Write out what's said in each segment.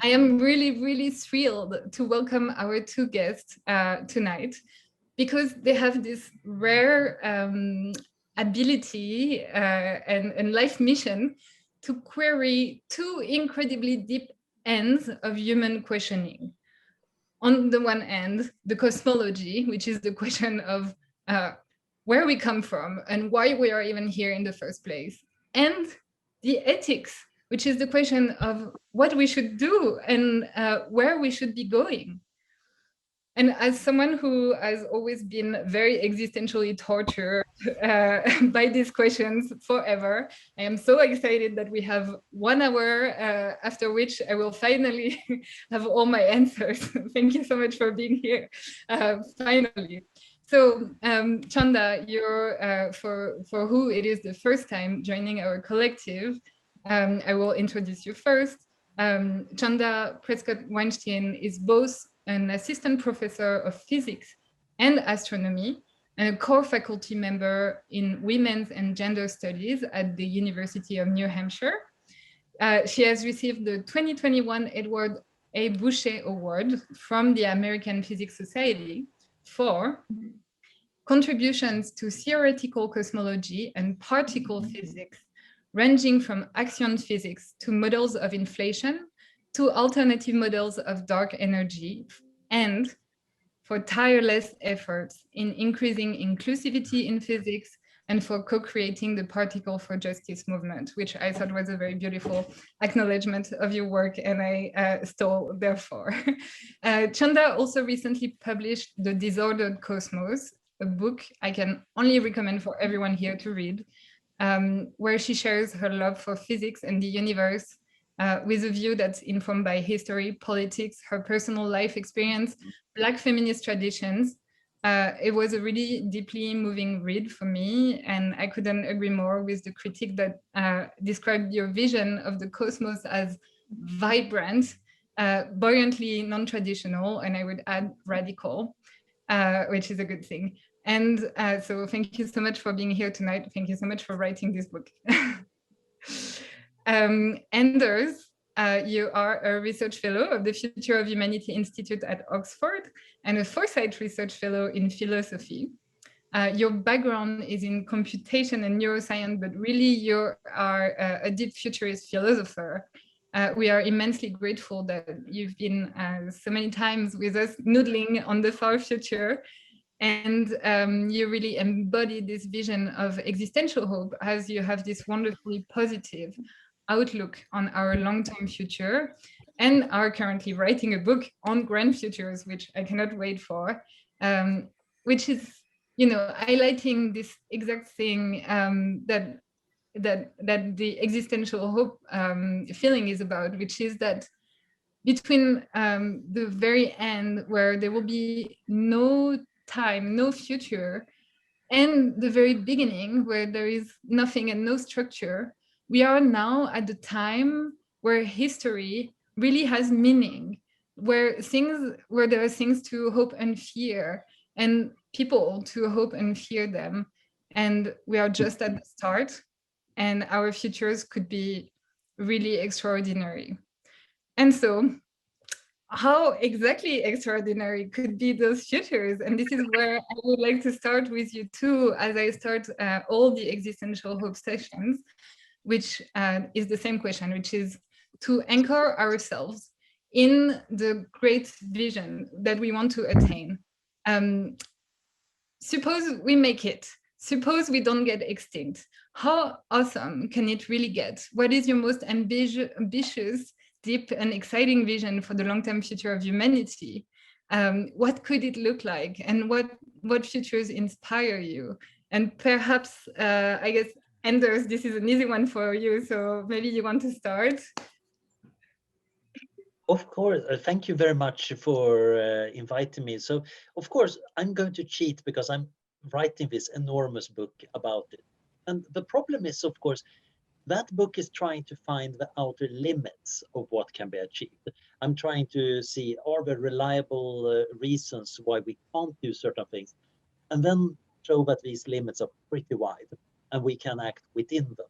I am really, really thrilled to welcome our two guests tonight, because they have this rare ability and life mission to query two incredibly deep ends of human questioning. On the one hand, the cosmology, which is the question of where we come from and why we are even here in the first place, and the ethics, which is the question of what we should do and where we should be going. And as someone who has always been very existentially tortured by these questions forever, I am so excited that we have 1 hour after which I will finally have all my answers. Thank you so much for being here, finally. So Chanda, you're, for who it is the first time joining our collective, I will introduce you first. Chanda Prescod-Weinstein is both an assistant professor of physics and astronomy, and a core faculty member in women's and gender studies at the University of New Hampshire. She has received the 2021 Edward A. Boucher Award from the American Physics Society for contributions to theoretical cosmology and particle physics, ranging from axion physics to models of inflation, to alternative models of dark energy, and for tireless efforts in increasing inclusivity in physics and for co-creating the Particle for Justice movement, which I thought was a very beautiful acknowledgement of your work, and I stole therefore. Chanda also recently published The Disordered Cosmos, a book I can only recommend for everyone here to read, where she shares her love for physics and the universe, with a view that's informed by history, politics, her personal life experience, Black feminist traditions. It was a really deeply moving read for me, and I couldn't agree more with the critique that described your vision of the cosmos as vibrant, buoyantly non-traditional, and I would add radical, which is a good thing. And so thank you so much for being here tonight. Thank you so much for writing this book. Anders, you are a research fellow of the Future of Humanity Institute at Oxford and a Foresight research fellow in philosophy. Your background is in computation and neuroscience, but really you are a deep futurist philosopher. We are immensely grateful that you've been so many times with us noodling on the far future. And you really embody this vision of existential hope, as you have this wonderfully positive outlook on our long-term future, and are currently writing a book on grand futures, which I cannot wait for, which is, you know, highlighting this exact thing that the existential hope feeling is about, which is that between the very end, where there will be no time, no future, and the very beginning, where there is nothing and no structure, we are now at the time where history really has meaning, where there are things to hope and fear, and people to hope and fear them. And we are just at the start, and our futures could be really extraordinary. And so, how exactly extraordinary could be those futures? And this is where I would like to start with you too, as I start all the existential hope sessions, which is the same question, which is to anchor ourselves in the great vision that we want to attain. Suppose we make it. Suppose we don't get extinct. How awesome can it really get? What is your most ambitious, deep and exciting vision for the long-term future of humanity? What could it look like? And what futures inspire you? And perhaps, I guess, Anders, this is an easy one for you, so maybe you want to start. Of course, thank you very much for inviting me. So, of course, I'm going to cheat because I'm writing this enormous book about it. And the problem is, of course, that book is trying to find the outer limits of what can be achieved. I'm trying to see, are there reliable reasons why we can't do certain things? And then show that these limits are pretty wide and we can act within them.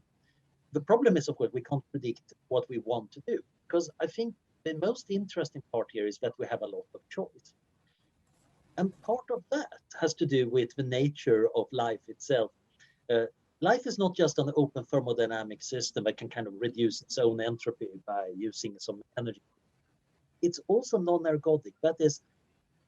The problem is, of course, we can't predict what we want to do, because I think the most interesting part here is that we have a lot of choice. And part of that has to do with the nature of life itself. Uh, Life is not just an open thermodynamic system that can kind of reduce its own entropy by using some energy. It's also non-ergodic. That is,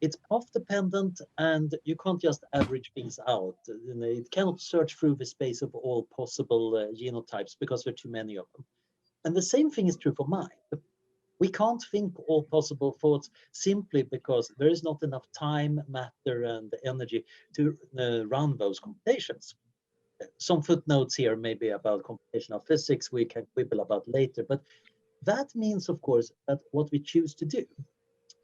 it's path dependent, and you can't just average things out. It cannot search through the space of all possible genotypes because there are too many of them. And the same thing is true for mind. We can't think all possible thoughts simply because there is not enough time, matter, and energy to run those computations. Some footnotes here maybe about computational physics we can quibble about later, but that means, of course, that what we choose to do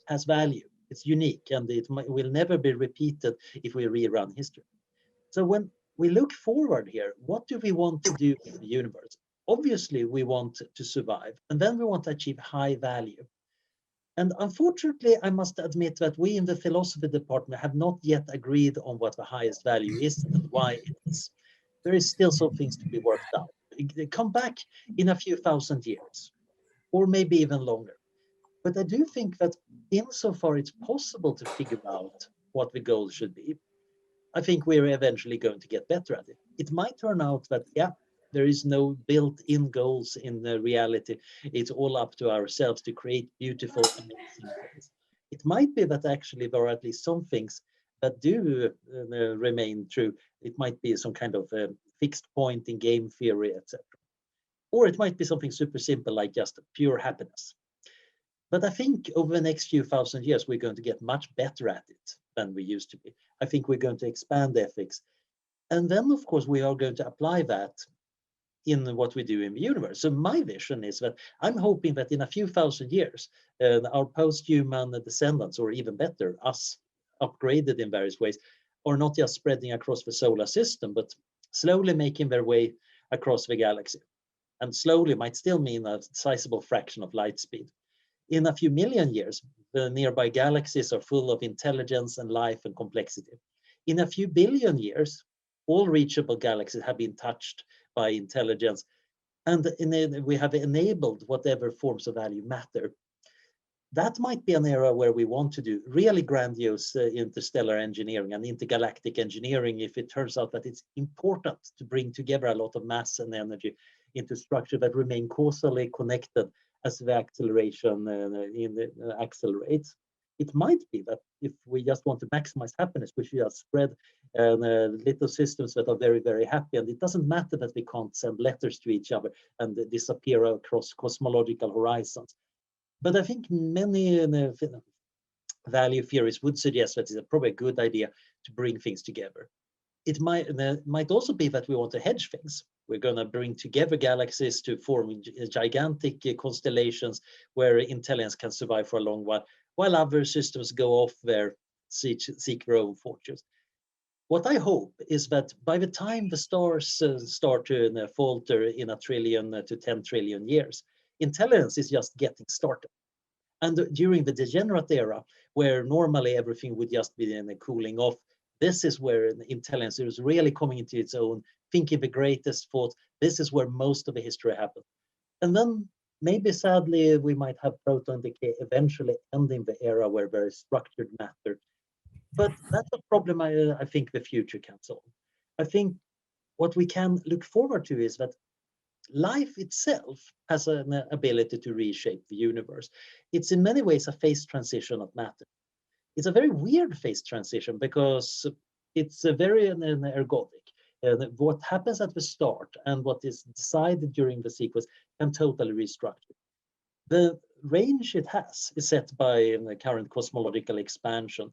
has value. It's unique, and it will never be repeated if we rerun history. So when we look forward here, what do we want to do in the universe? Obviously, we want to survive, and then we want to achieve high value. And unfortunately, I must admit that we in the philosophy department have not yet agreed on what the highest value is and why it is. There is still some things to be worked out. Come back in a few thousand years, or maybe even longer. But I do think that insofar it's possible to figure out what the goal should be, I think we're eventually going to get better at it. It might turn out that, yeah, there is no built-in goals in the reality. It's all up to ourselves to create beautiful, amazing things. It might be that actually there are at least some things that do remain true. It might be some kind of fixed point in game theory, etc. Or it might be something super simple like just pure happiness. But I think over the next few thousand years, we're going to get much better at it than we used to be. I think we're going to expand ethics. And then, of course, we are going to apply that in what we do in the universe. So my vision is that I'm hoping that in a few thousand years, our post-human descendants, or even better, us upgraded in various ways, are not just spreading across the solar system, but slowly making their way across the galaxy. And slowly might still mean a sizable fraction of light speed. In a few million years, the nearby galaxies are full of intelligence and life and complexity. In a few billion years, all reachable galaxies have been touched by intelligence, and we have enabled whatever forms of value matter. That might be an era where we want to do really grandiose interstellar engineering and intergalactic engineering if it turns out that it's important to bring together a lot of mass and energy into structure that remain causally connected as the acceleration accelerates. It might be that if we just want to maximize happiness, we should just spread little systems that are very, very happy. And it doesn't matter that we can't send letters to each other and disappear across cosmological horizons. But I think many value theories would suggest that it's probably a good idea to bring things together. It might also be that we want to hedge things. We're going to bring together galaxies to form gigantic constellations where intelligence can survive for a long while other systems go off there, seek their own fortunes. What I hope is that by the time the stars start to falter in 1 trillion to 10 trillion years, intelligence is just getting started. And during the degenerate era, where normally everything would just be cooling off, this is where intelligence is really coming into its own, thinking the greatest thoughts. This is where most of the history happened. And then maybe sadly, we might have proton decay eventually ending the era where there is structured matter. But that's a problem I think the future can solve. I think what we can look forward to is that life itself has an ability to reshape the universe. It's in many ways a phase transition of matter. It's a very weird phase transition because it's a very ergodic. What happens at the start and what is decided during the sequence can totally restructure. The range it has is set by the current cosmological expansion.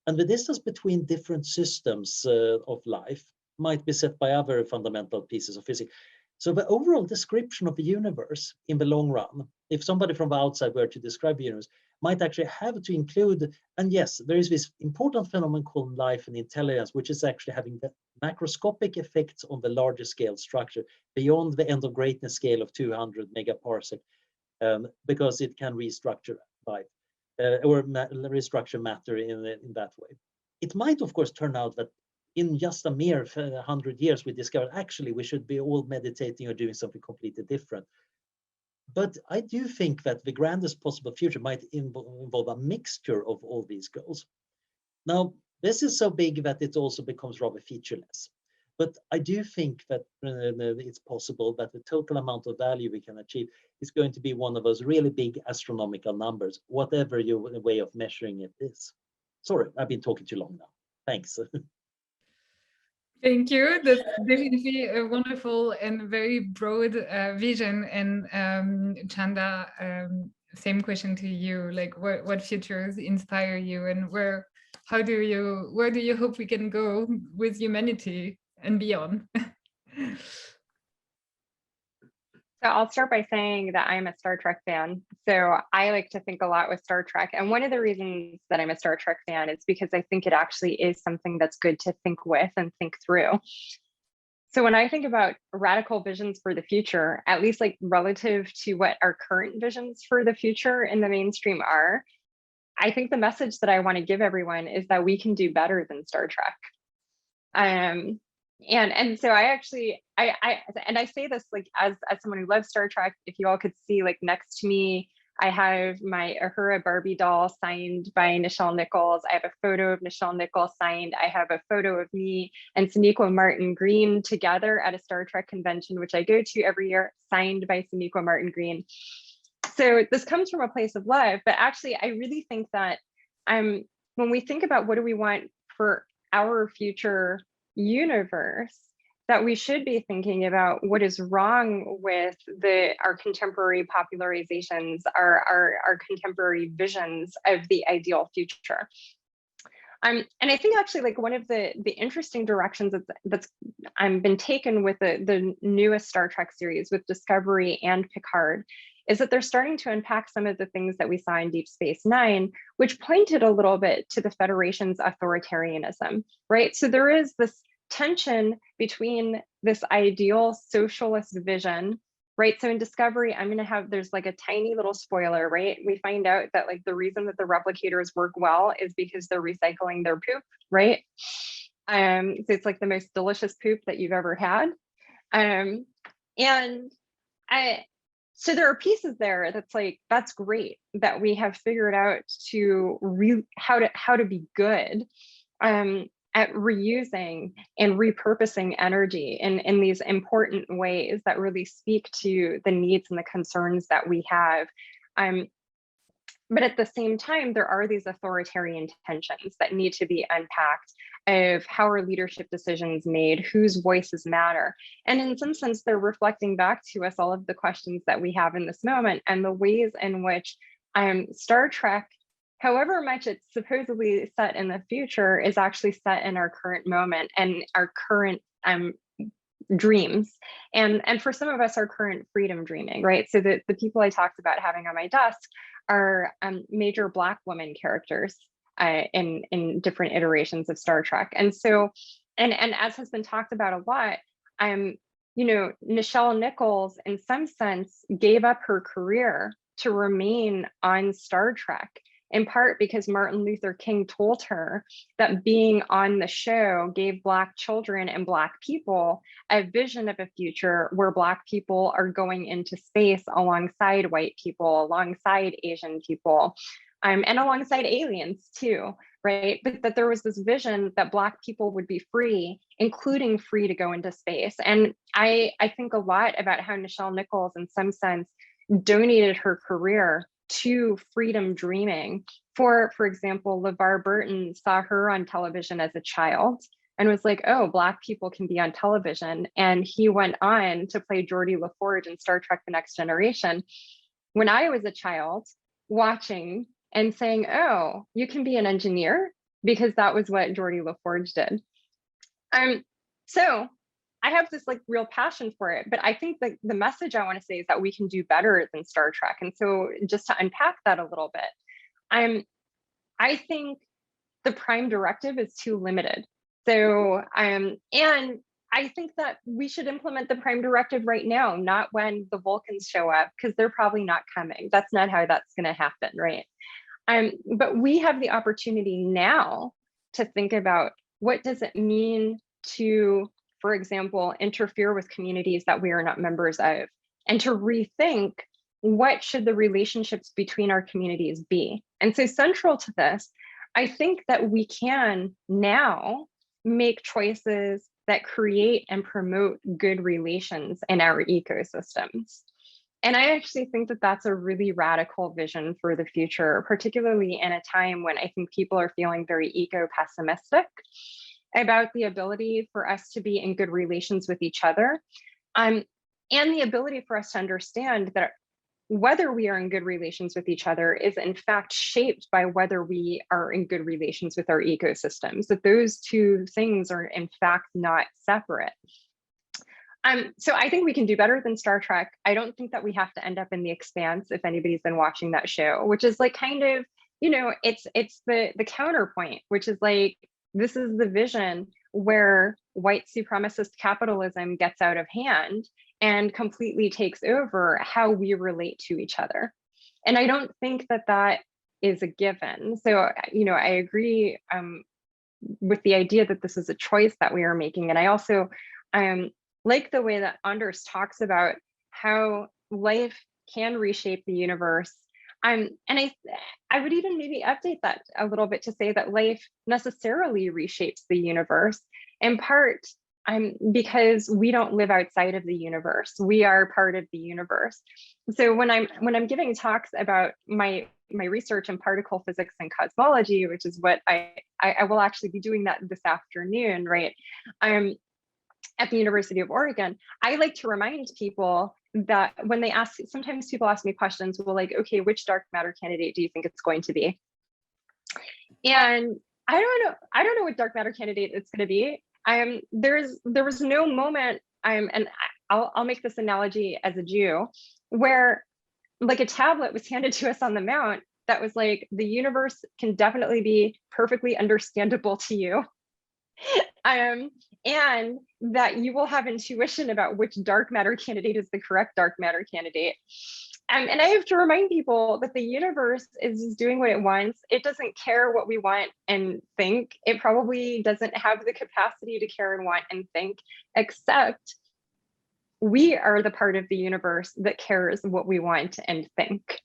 And the distance between different systems of life might be set by other fundamental pieces of physics. So the overall description of the universe in the long run, if somebody from the outside were to describe the universe, might actually have to include, and yes, there is this important phenomenon called life and intelligence, which is actually having the macroscopic effects on the larger scale structure beyond the end of greatness scale of 200 megaparsec, because it can restructure life or restructure matter in that way. It might, of course, turn out that in just a mere 100 years, we discovered actually we should be all meditating or doing something completely different. But I do think that the grandest possible future might involve a mixture of all these goals. Now, this is so big that it also becomes rather featureless. But I do think that it's possible that the total amount of value we can achieve is going to be one of those really big astronomical numbers, whatever your way of measuring it is. Sorry, I've been talking too long now. Thanks. Thank you. That's definitely a wonderful and very broad vision. And Chanda, same question to you. Like, what futures inspire you, and where do you hope we can go with humanity and beyond? So I'll start by saying that I'm a Star Trek fan. So I like to think a lot with Star Trek. And one of the reasons that I'm a Star Trek fan is because I think it actually is something that's good to think with and think through. So when I think about radical visions for the future, at least like relative to what our current visions for the future in the mainstream are, I think the message that I want to give everyone is that we can do better than Star Trek. And so I actually, I say this like as someone who loves Star Trek. If you all could see, like next to me, I have my Uhura Barbie doll signed by Nichelle Nichols. I have a photo of Nichelle Nichols signed. I have a photo of me and Sonequa Martin Green together at a Star Trek convention, which I go to every year, signed by Sonequa Martin Green. So this comes from a place of love, but actually I really think that when we think about what do we want for our future universe, that we should be thinking about what is wrong with our contemporary popularizations, our contemporary visions of the ideal future. And I think actually like one of the interesting directions that's been taken with the newest Star Trek series with Discovery and Picard is that they're starting to unpack some of the things that we saw in Deep Space Nine, which pointed a little bit to the Federation's authoritarianism, right? So there is this tension between this ideal socialist vision, right? So in Discovery, there's like a tiny little spoiler, right? We find out that like the reason that the replicators work well is because they're recycling their poop, right? So it's like the most delicious poop that you've ever had. So there are pieces there that's like, that's great that we have figured out how to be good at reusing and repurposing energy in these important ways that really speak to the needs and the concerns that we have. But at the same time, there are these authoritarian tensions that need to be unpacked of how are leadership decisions made, whose voices matter. And in some sense, they're reflecting back to us all of the questions that we have in this moment and the ways in which Star Trek, however much it's supposedly set in the future, is actually set in our current moment and our current dreams. And for some of us, our current freedom dreaming, right? So the people I talked about having on my desk are major Black women characters in different iterations of Star Trek. And so, and as has been talked about a lot, Nichelle Nichols, in some sense, gave up her career to remain on Star Trek, in part because Martin Luther King told her that being on the show gave Black children and Black people a vision of a future where Black people are going into space alongside white people, alongside Asian people, and alongside aliens too, right? But that there was this vision that Black people would be free, including free to go into space. And I think a lot about how Nichelle Nichols, in some sense, donated her career to freedom dreaming. For example, LeVar Burton saw her on television as a child and was like, oh, Black people can be on television. And he went on to play Geordi LaForge in Star Trek: The Next Generation. When I was a child, watching and saying, oh, you can be an engineer, because that was what Geordi LaForge did. So I have this like real passion for it, but I think that the message I want to say is that we can do better than Star Trek. And so just to unpack that a little bit, I think the Prime Directive is too limited. So, and I think that we should implement the Prime Directive right now, not when the Vulcans show up, because they're probably not coming. That's not how that's going to happen, right? But we have the opportunity now to think about what does it mean to, for example, interfere with communities that we are not members of, and to rethink what should the relationships between our communities be? And so central to this, I think that we can now make choices that create and promote good relations in our ecosystems. And I actually think that that's a really radical vision for the future, particularly in a time when I think people are feeling very eco-pessimistic about the ability for us to be in good relations with each other, and the ability for us to understand that whether we are in good relations with each other is in fact shaped by whether we are in good relations with our ecosystems, that those two things are in fact not separate. So I think we can do better than Star Trek. I don't think that we have to end up in The Expanse, if anybody's been watching that show, which is like kind of, you know, it's the counterpoint, which is like, this is the vision where white supremacist capitalism gets out of hand and completely takes over how we relate to each other. And I don't think that that is a given. So, you know, I agree with the idea that this is a choice that we are making. And I also like the way that Anders talks about how life can reshape the universe. And I would even maybe update that a little bit to say that life necessarily reshapes the universe, in part because we don't live outside of the universe. We are part of the universe. So when I'm giving talks about my research in particle physics and cosmology, which is what I will actually be doing that this afternoon, right? At the University of Oregon, I like to remind people that when they ask, sometimes people ask me questions, well, like, okay, which dark matter candidate do you think it's going to be? And I don't know what dark matter candidate it's going to be. There was no moment, and I'll make this analogy as a Jew, where like a tablet was handed to us on the mount that was like, the universe can definitely be perfectly understandable to you. And that you will have intuition about which dark matter candidate is the correct dark matter candidate. And I have to remind people that the universe is doing what it wants. It doesn't care what we want and think. It probably doesn't have the capacity to care and want and think, except we are the part of the universe that cares what we want and think.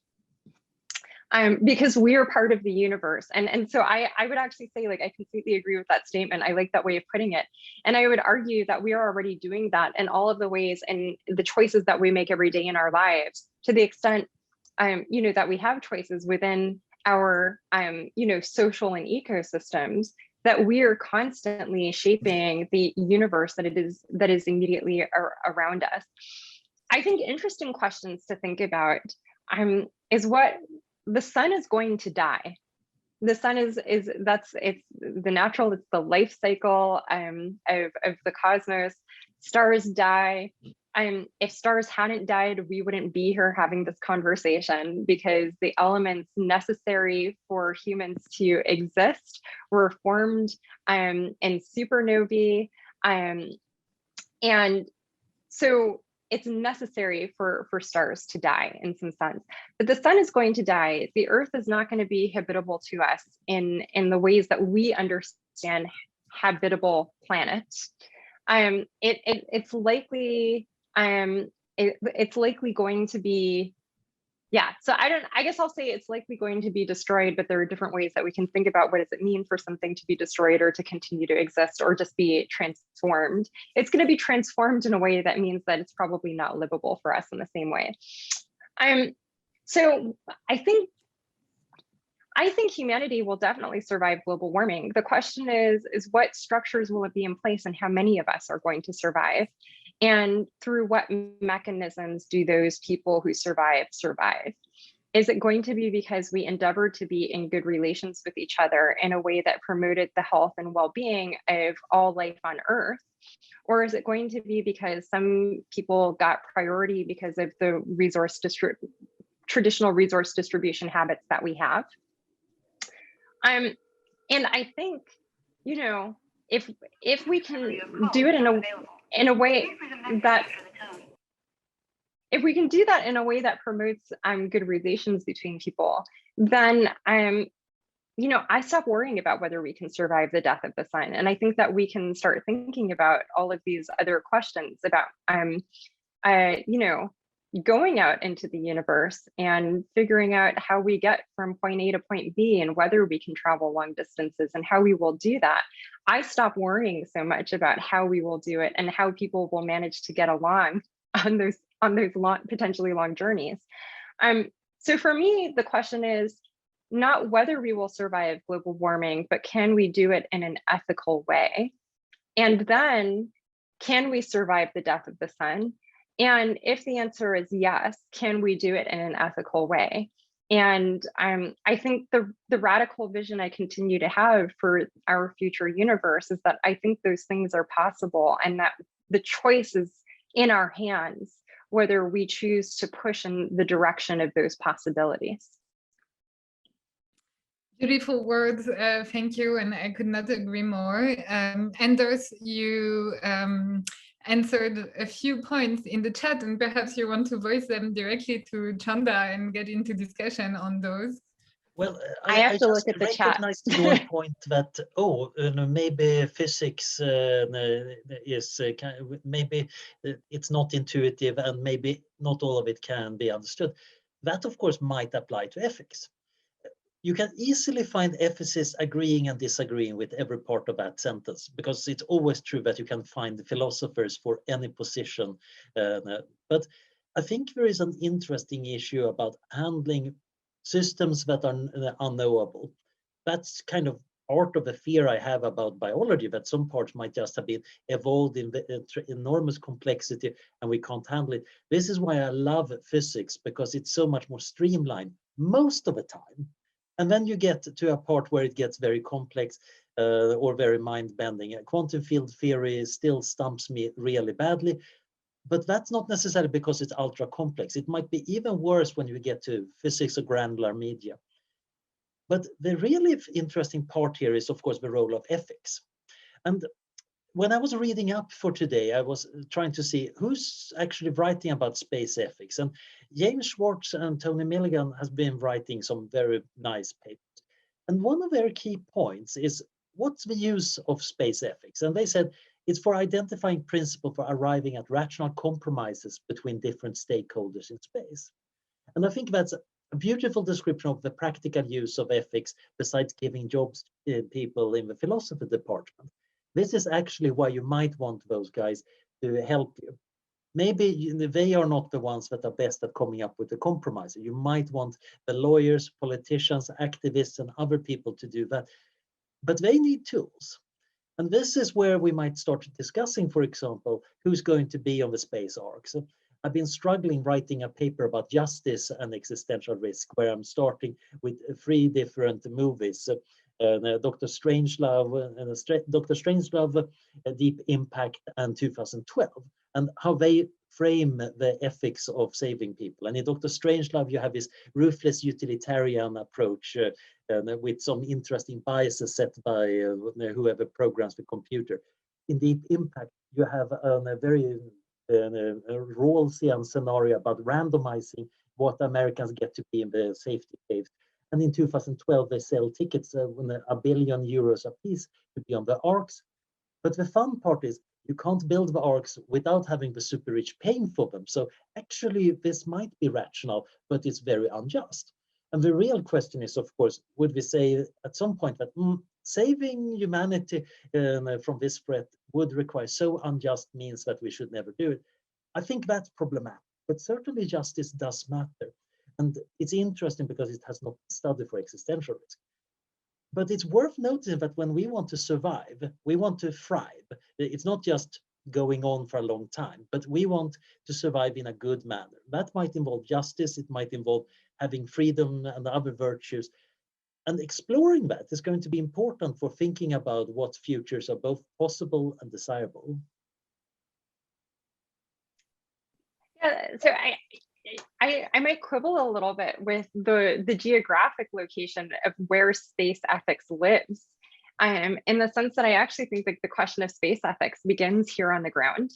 Because we are part of the universe. And so I would actually say, like, I completely agree with that statement. I like that way of putting it. And I would argue that we are already doing that in all of the ways and the choices that we make every day in our lives, to the extent, you know, that we have choices within our, you know, social and ecosystems, that we are constantly shaping the universe that is immediately around us. I think interesting questions to think about is what the sun is going to die. The sun it's the natural, it's the life cycle of the cosmos. Stars die. If stars hadn't died, we wouldn't be here having this conversation, because the elements necessary for humans to exist were formed in supernovae. And so it's necessary for stars to die in some sense, but the sun is going to die. The earth is not going to be habitable to us in the ways that we understand habitable planets. It's likely it's likely going to be, yeah. So I guess I'll say it's likely going to be destroyed, but there are different ways that we can think about what does it mean for something to be destroyed or to continue to exist or just be transformed. It's going to be transformed in a way that means that it's probably not livable for us in the same way. So I think humanity will definitely survive global warming. The question is what structures will it be in place and how many of us are going to survive? And through what mechanisms do those people who survive? Is it going to be because we endeavored to be in good relations with each other in a way that promoted the health and well-being of all life on Earth? Or is it going to be because some people got priority because of the traditional resource distribution habits that we have? And I think, you know, if we can do it in a way that, if we can do that in a way that promotes good relations between people, then you know, I stop worrying about whether we can survive the death of the sun. And I think that we can start thinking about all of these other questions about you know, going out into the universe and figuring out how we get from point A to point B and whether we can travel long distances and how we will do that, I stop worrying so much about how we will do it and how people will manage to get along on those long, potentially long journeys. So for me, the question is not whether we will survive global warming, but can we do it in an ethical way? And then can we survive the death of the sun? And if the answer is yes, can we do it in an ethical way? And I think the radical vision I continue to have for our future universe is that I think those things are possible and that the choice is in our hands, whether we choose to push in the direction of those possibilities. Beautiful words, thank you, and I could not agree more. Anders, you answered a few points in the chat, and perhaps you want to voice them directly to Chanda and get into discussion on those. Well, I have to look just at the chat. recognized your point that maybe physics is maybe it's not intuitive and maybe not all of it can be understood. That of course might apply to ethics. You can easily find ethicists agreeing and disagreeing with every part of that sentence, because it's always true that you can find philosophers for any position. But I think there is an interesting issue about handling systems that are unknowable. That's kind of part of the fear I have about biology, that some parts might just have been evolved in enormous complexity and we can't handle it. This is why I love physics, because it's so much more streamlined most of the time. And then you get to a part where it gets very complex or very mind-bending. Quantum field theory still stumps me really badly, but that's not necessarily because it's ultra complex. It might be even worse when you get to physics of granular media. But the really interesting part here is, of course, the role of ethics. And when I was reading up for today, I was trying to see who's actually writing about space ethics. And James Schwartz and Tony Milligan has been writing some very nice papers. And one of their key points is, what's the use of space ethics? And they said it's for identifying principles for arriving at rational compromises between different stakeholders in space. And I think that's a beautiful description of the practical use of ethics, besides giving jobs to people in the philosophy department. This is actually why you might want those guys to help you. Maybe they are not the ones that are best at coming up with the compromise. You might want the lawyers, politicians, activists, and other people to do that. But they need tools. And this is where we might start discussing, for example, who's going to be on the space ark. So I've been struggling writing a paper about justice and existential risk, where I'm starting with 3 different movies. Dr. Strangelove, Deep Impact, and 2012, and how they frame the ethics of saving people. And in Dr. Strangelove, you have this ruthless utilitarian approach with some interesting biases set by whoever programs the computer. In Deep Impact, you have a very Rawlsian scenario about randomizing what Americans get to be in the safety caves. And in 2012, they sell tickets €1 billion a piece to be on the arks. But the fun part is you can't build the arks without having the super rich paying for them. So actually, this might be rational, but it's very unjust. And the real question is, of course, would we say at some point that saving humanity from this threat would require so unjust means that we should never do it? I think that's problematic, but certainly justice does matter. And it's interesting because it has not been studied for existential risk. But it's worth noticing that when we want to survive, we want to thrive. It's not just going on for a long time, but we want to survive in a good manner. That might involve justice, it might involve having freedom and other virtues. And exploring that is going to be important for thinking about what futures are both possible and desirable. Yeah, so I might quibble a little bit with the geographic location of where space ethics lives, in the sense that I actually think that the question of space ethics begins here on the ground.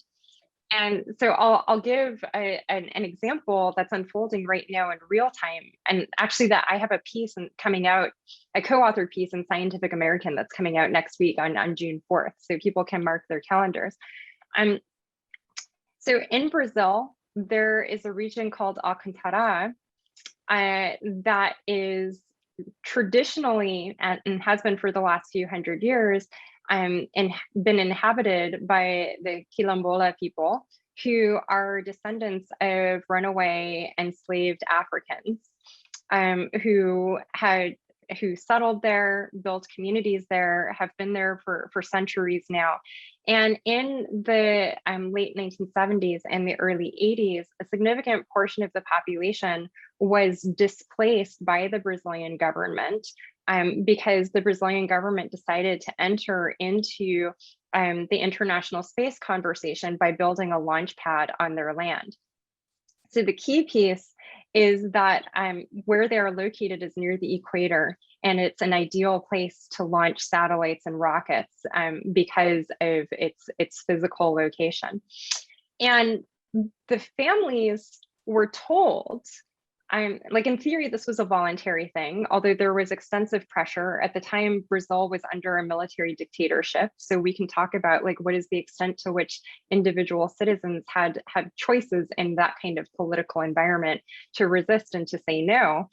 And so I'll give an example that's unfolding right now in real time. And actually that I have a piece coming out, a co-authored piece in Scientific American that's coming out next week on June 4th. So people can mark their calendars. So in Brazil, there is a region called Alcantara that is traditionally, and has been for the last few hundred years, and been inhabited by the Quilombola people, who are descendants of runaway enslaved Africans, who settled there, built communities there, have been there for centuries now. And in the late 1970s and the early 80s, a significant portion of the population was displaced by the Brazilian government, because the Brazilian government decided to enter into the international space conversation by building a launch pad on their land. So the key piece is that where they are located is near the equator, and it's an ideal place to launch satellites and rockets because of its physical location. And the families were told, like in theory, this was a voluntary thing, although there was extensive pressure. At the time, Brazil was under a military dictatorship. So we can talk about like what is the extent to which individual citizens had choices in that kind of political environment to resist and to say no.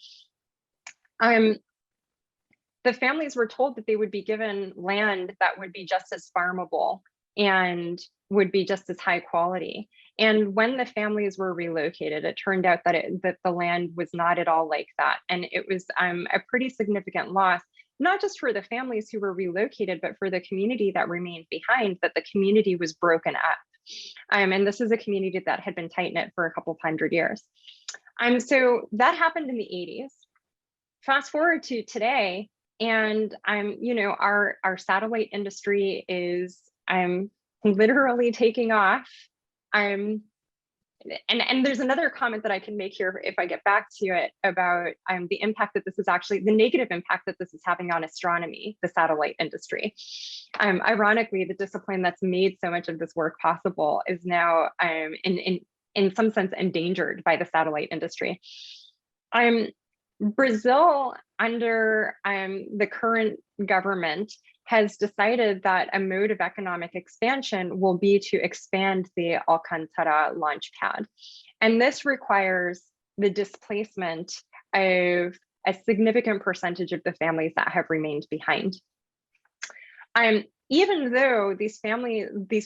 The families were told that they would be given land that would be just as farmable and would be just as high quality. And when the families were relocated, it turned out that the land was not at all like that. And it was a pretty significant loss, not just for the families who were relocated, but for the community that remained behind, that the community was broken up. And this is a community that had been tight-knit for a couple of hundred years. So that happened in the 80s. Fast forward to today, and our satellite industry is literally taking off. And there's another comment that I can make here if I get back to it about the impact that this is actually, the negative impact that this is having on astronomy, the satellite industry. Ironically, the discipline that's made so much of this work possible is now in some sense endangered by the satellite industry. Brazil, under the current government, has decided that a mode of economic expansion will be to expand the Alcantara launch pad. And this requires the displacement of a significant percentage of the families that have remained behind. Even though these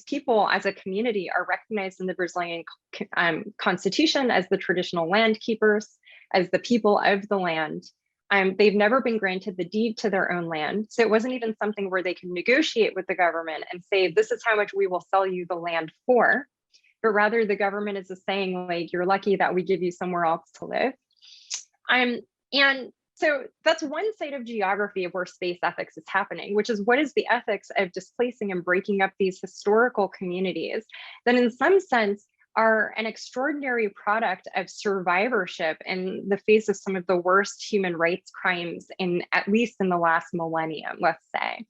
people as a community are recognized in the Brazilian constitution as the traditional land keepers, as the people of the land, they've never been granted the deed to their own land. So it wasn't even something where they can negotiate with the government and say, this is how much we will sell you the land for, but rather the government is just saying, like, you're lucky that we give you somewhere else to live. And so that's one side of geography of where space ethics is happening, which is what is the ethics of displacing and breaking up these historical communities that in some sense are an extraordinary product of survivorship in the face of some of the worst human rights crimes at least in the last millennium, let's say.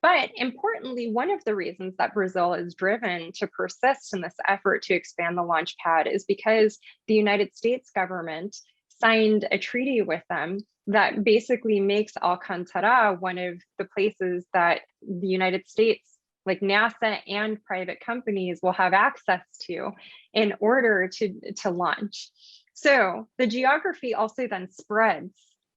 But importantly, one of the reasons that Brazil is driven to persist in this effort to expand the launch pad is because the United States government signed a treaty with them that basically makes Alcantara one of the places that the United States, like NASA and private companies, will have access to in order to launch. So the geography also then spreads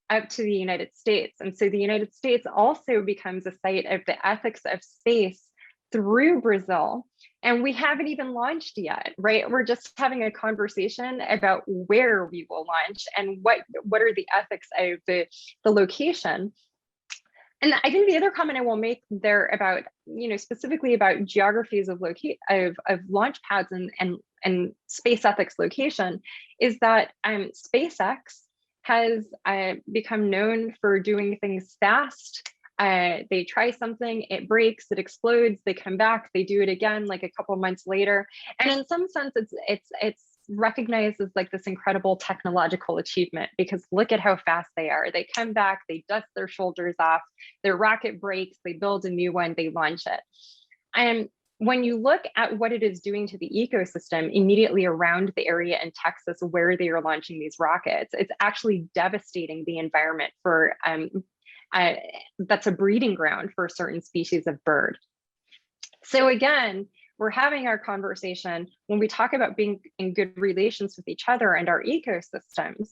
up to the United States. And so the United States also becomes a site of the ethics of space through Brazil. And we haven't even launched yet, right? We're just having a conversation about where we will launch and what are the ethics of the location. And I think the other comment I will make there about, specifically about geographies of launch pads and space ethics location is that SpaceX has become known for doing things fast. They try something, it breaks, it explodes, they come back, they do it again like a couple months later. And in some sense, it's recognized as like this incredible technological achievement because look at how fast they are. They come back, they dust their shoulders off, their rocket breaks, they build a new one, they launch it. And when you look at what it is doing to the ecosystem immediately around the area in Texas where they are launching these rockets, it's actually devastating the environment for that's a breeding ground for certain species of bird. So again, we're having our conversation, when we talk about being in good relations with each other and our ecosystems,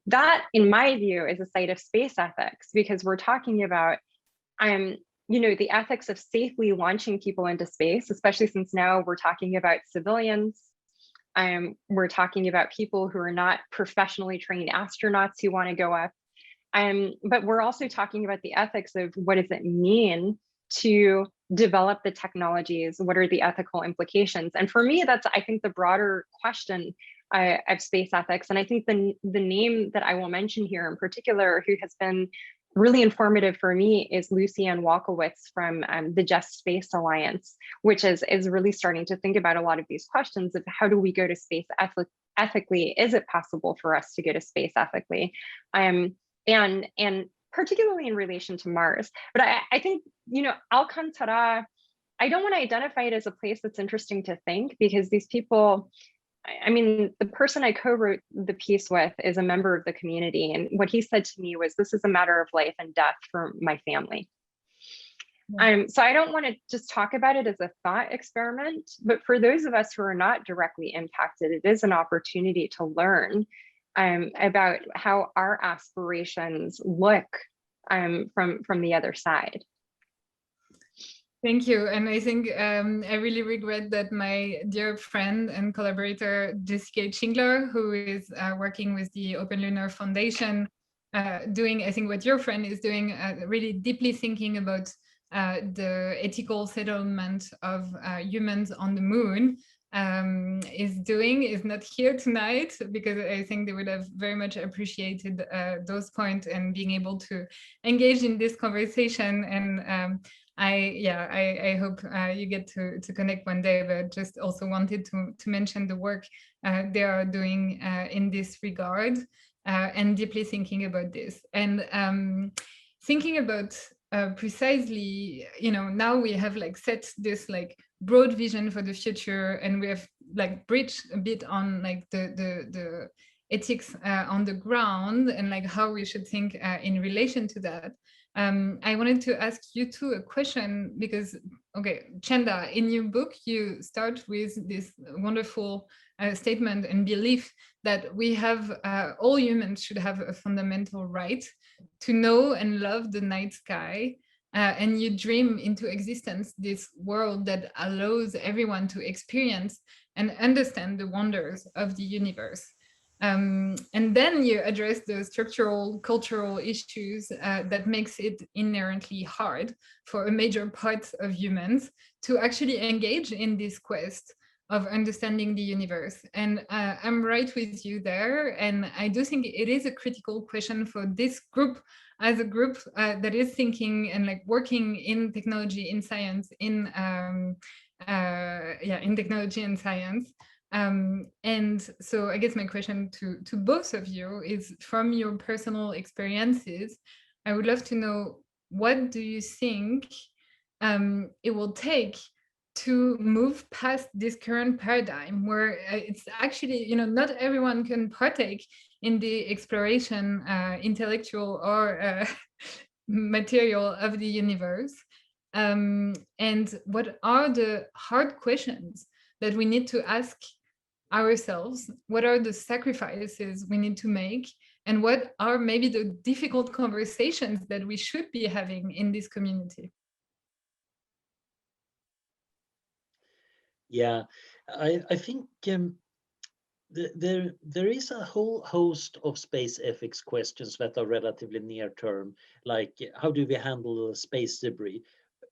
that, in my view, is a site of space ethics, because we're talking about, the ethics of safely launching people into space, especially since now we're talking about civilians. We're talking about people who are not professionally trained astronauts who want to go up. But we're also talking about the ethics of what does it mean to develop the technologies? What are the ethical implications? And for me, that's, I think, the broader question of space ethics. And I think the name that I will mention here in particular, who has been really informative for me, is Lucianne Walkowitz from the Just Space Alliance, which is really starting to think about a lot of these questions of how do we go to space ethically? Is it possible for us to go to space ethically? And particularly in relation to Mars. But I think, Alcantara, I don't want to identify it as a place that's interesting to think, because these people, the person I co-wrote the piece with is a member of the community. And what he said to me was, this is a matter of life and death for my family. Yeah. So I don't want to just talk about it as a thought experiment, but for those of us who are not directly impacted, it is an opportunity to learn about how our aspirations look from the other side. Thank you. And I think I really regret that my dear friend and collaborator, Jessica Chingler, who is working with the Open Lunar Foundation, doing, I think, what your friend is doing, really deeply thinking about the ethical settlement of humans on the moon, is not here tonight, because I think they would have very much appreciated those points and being able to engage in this conversation. And I hope you get to connect one day, but just also wanted to mention the work they are doing in this regard, and deeply thinking about this. And thinking about precisely, now we have set this broad vision for the future, and we have bridged a bit on the ethics on the ground, and how we should think in relation to that. I wanted to ask you two a question, because, okay, Chanda, in your book, you start with this wonderful statement and belief that we have, all humans should have a fundamental right to know and love the night sky. And you dream into existence this world that allows everyone to experience and understand the wonders of the universe. And then you address the structural, cultural issues that makes it inherently hard for a major part of humans to actually engage in this quest of understanding the universe. And I'm right with you there. And I do think it is a critical question for this group, as a group that is thinking and working in technology, in science, in technology and science. And so I guess my question to both of you is, from your personal experiences, I would love to know, what do you think it will take to move past this current paradigm where it's actually, not everyone can partake in the exploration, intellectual or material of the universe? And what are the hard questions that we need to ask ourselves? What are the sacrifices we need to make? And what are maybe the difficult conversations that we should be having in this community? Yeah, I think there is a whole host of space ethics questions that are relatively near term, like how do we handle space debris?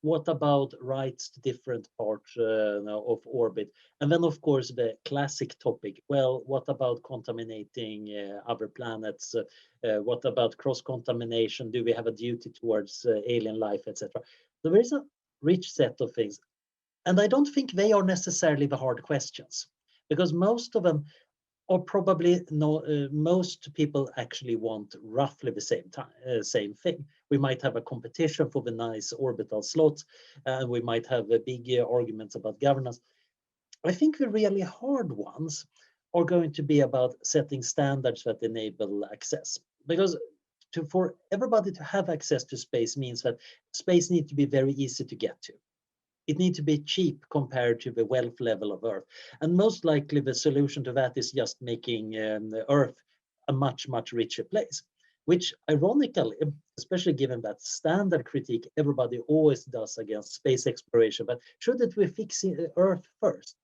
What about rights to different parts of orbit? And then, of course, the classic topic, well, what about contaminating other planets? What about cross-contamination? Do we have a duty towards alien life, etc.? So there is a rich set of things. And I don't think they are necessarily the hard questions, because most of them are probably most people actually want roughly the same thing. We might have a competition for the nice orbital slots, and we might have big arguments about governance. I think the really hard ones are going to be about setting standards that enable access, because for everybody to have access to space means that space needs to be very easy to get to. It needs to be cheap compared to the wealth level of Earth. And most likely the solution to that is just making the Earth a much, much richer place, which ironically, especially given that standard critique everybody always does against space exploration, but shouldn't we fix Earth first?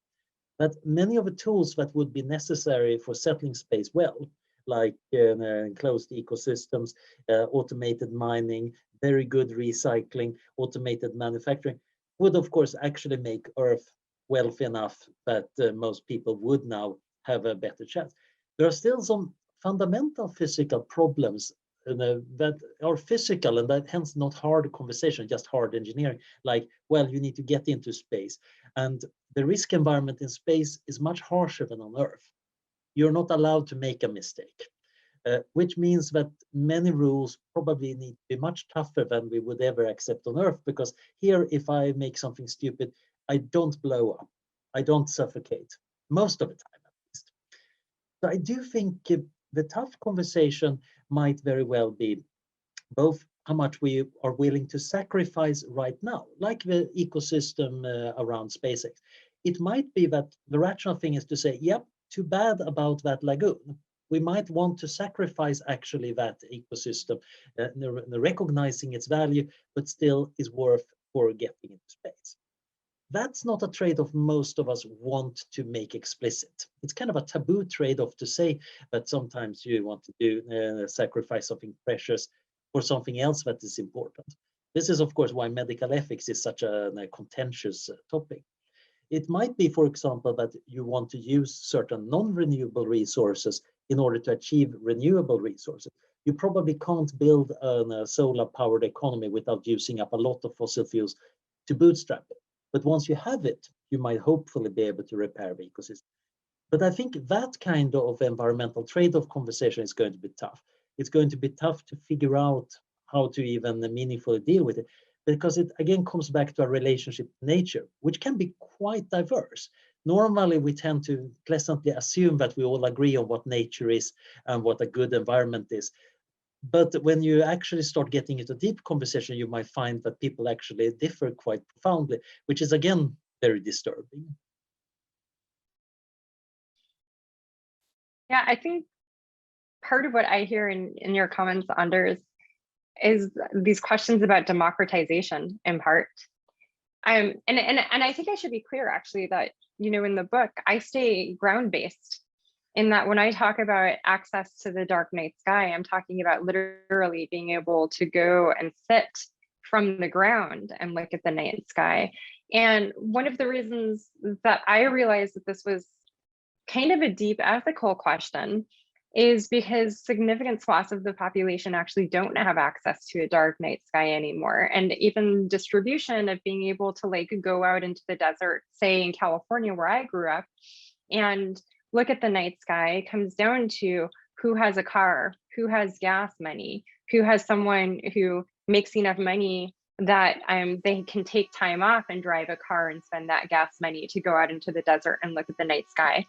That many of the tools that would be necessary for settling space well, like enclosed ecosystems, automated mining, very good recycling, automated manufacturing, would of course actually make Earth wealthy enough that most people would now have a better chance. There are still some fundamental physical problems that are physical and that hence not hard conversation, just hard engineering, like, well, you need to get into space. And the risk environment in space is much harsher than on Earth. You're not allowed to make a mistake. Which means that many rules probably need to be much tougher than we would ever accept on Earth, because here, if I make something stupid, I don't blow up, I don't suffocate, most of the time at least. So I do think the tough conversation might very well be both how much we are willing to sacrifice right now, like the ecosystem around SpaceX. It might be that the rational thing is to say, yep, too bad about that lagoon. We might want to sacrifice actually that ecosystem, recognizing its value, but still is worth for getting into space. That's not a trade-off most of us want to make explicit. It's kind of a taboo trade-off to say that sometimes you want to do sacrifice something precious for something else that is important. This is, of course, why medical ethics is such a contentious topic. It might be, for example, that you want to use certain non-renewable resources in order to achieve renewable resources. You probably can't build a solar-powered economy without using up a lot of fossil fuels to bootstrap it. But once you have it, you might hopefully be able to repair the ecosystem. But I think that kind of environmental trade-off conversation is going to be tough. It's going to be tough to figure out how to even meaningfully deal with it, because it again comes back to a relationship to nature, which can be quite diverse. Normally, we tend to pleasantly assume that we all agree on what nature is and what a good environment is. But when you actually start getting into deep conversation, you might find that people actually differ quite profoundly, which is again very disturbing. Yeah, I think part of what I hear in your comments, Anders, is these questions about democratization in part. And I think I should be clear actually that, you know, in the book, I stay ground-based in that when I talk about access to the dark night sky, I'm talking about literally being able to go and sit from the ground and look at the night sky. And one of the reasons that I realized that this was kind of a deep ethical question is because significant swaths of the population actually don't have access to a dark night sky anymore. And even distribution of being able to like go out into the desert, say in California where I grew up, and look at the night sky comes down to who has a car, who has gas money, who has someone who makes enough money that they can take time off and drive a car and spend that gas money to go out into the desert and look at the night sky.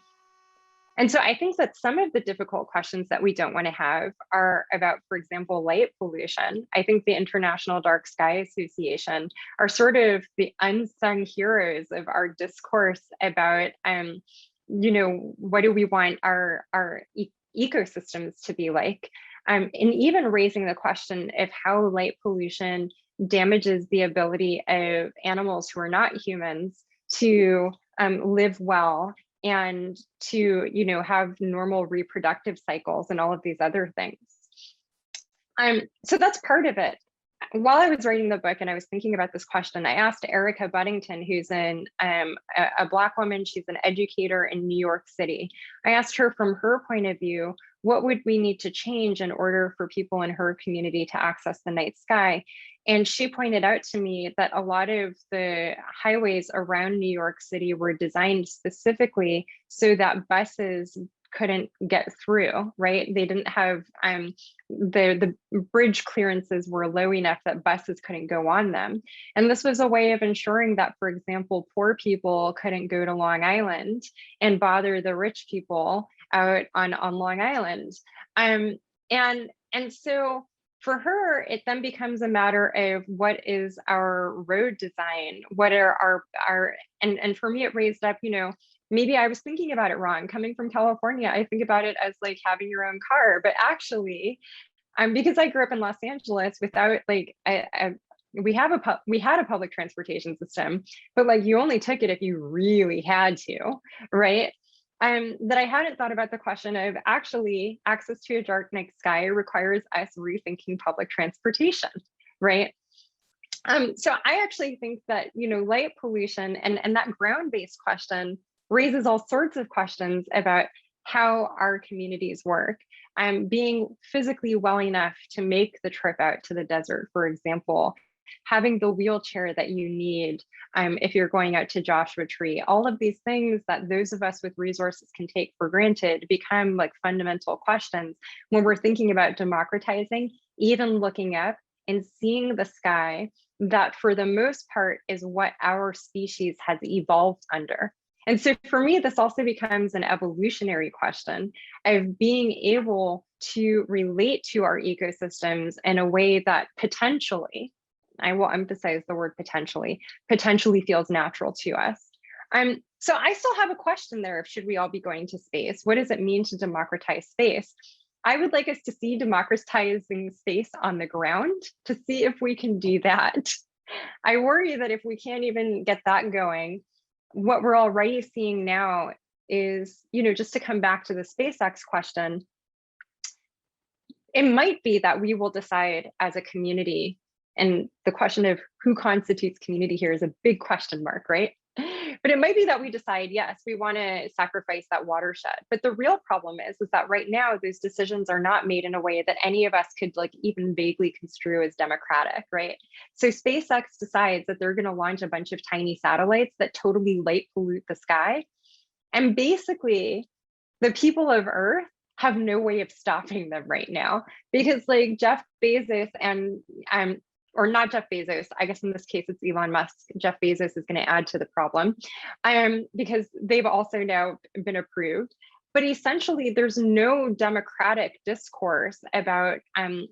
And so I think that some of the difficult questions that we don't want to have are about, for example, light pollution. I think the International Dark Sky Association are sort of the unsung heroes of our discourse about, you know, what do we want our ecosystems to be like? And even raising the question of how light pollution damages the ability of animals who are not humans to live well and to, you know, have normal reproductive cycles and all of these other things. So that's part of it. While I was writing the book and I was thinking about this question, I asked Erica Buddington, who's a Black woman, she's an educator in New York City. I asked her from her point of view, what would we need to change in order for people in her community to access the night sky? And she pointed out to me that a lot of the highways around New York City were designed specifically so that buses couldn't get through, right? They didn't have, the bridge clearances were low enough that buses couldn't go on them. And this was a way of ensuring that, for example, poor people couldn't go to Long Island and bother the rich people out on Long Island. And so For her, it then becomes a matter of what is our road design, what are our and for me, it raised up, maybe I was thinking about it wrong. Coming from California, I think about it as like having your own car, but actually, because I grew up in Los Angeles without like we had a public transportation system, but like you only took it if you really had to, right? That I hadn't thought about the question of actually access to a dark night sky requires us rethinking public transportation, right? So I actually think that, light pollution and that ground-based question raises all sorts of questions about how our communities work. Being physically well enough to make the trip out to the desert, for example, having the wheelchair that you need if you're going out to Joshua Tree, all of these things that those of us with resources can take for granted become like fundamental questions when we're thinking about democratizing, even looking up and seeing the sky that for the most part is what our species has evolved under. And so for me, this also becomes an evolutionary question of being able to relate to our ecosystems in a way that potentially, I will emphasize the word potentially feels natural to us. So I still have a question there of should we all be going to space? What does it mean to democratize space? I would like us to see democratizing space on the ground to see if we can do that. I worry that if we can't even get that going, what we're already seeing now is, just to come back to the SpaceX question, it might be that we will decide as a community, and the question of who constitutes community here is a big question mark, right? But it might be that we decide, yes, we want to sacrifice that watershed. But the real problem is that right now, those decisions are not made in a way that any of us could like even vaguely construe as democratic, right? So SpaceX decides that they're going to launch a bunch of tiny satellites that totally light pollute the sky. And basically, the people of Earth have no way of stopping them right now because like Jeff Bezos and or not Jeff Bezos, I guess in this case it's Elon Musk. Jeff Bezos is going to add to the problem because they've also now been approved. But essentially, there's no democratic discourse about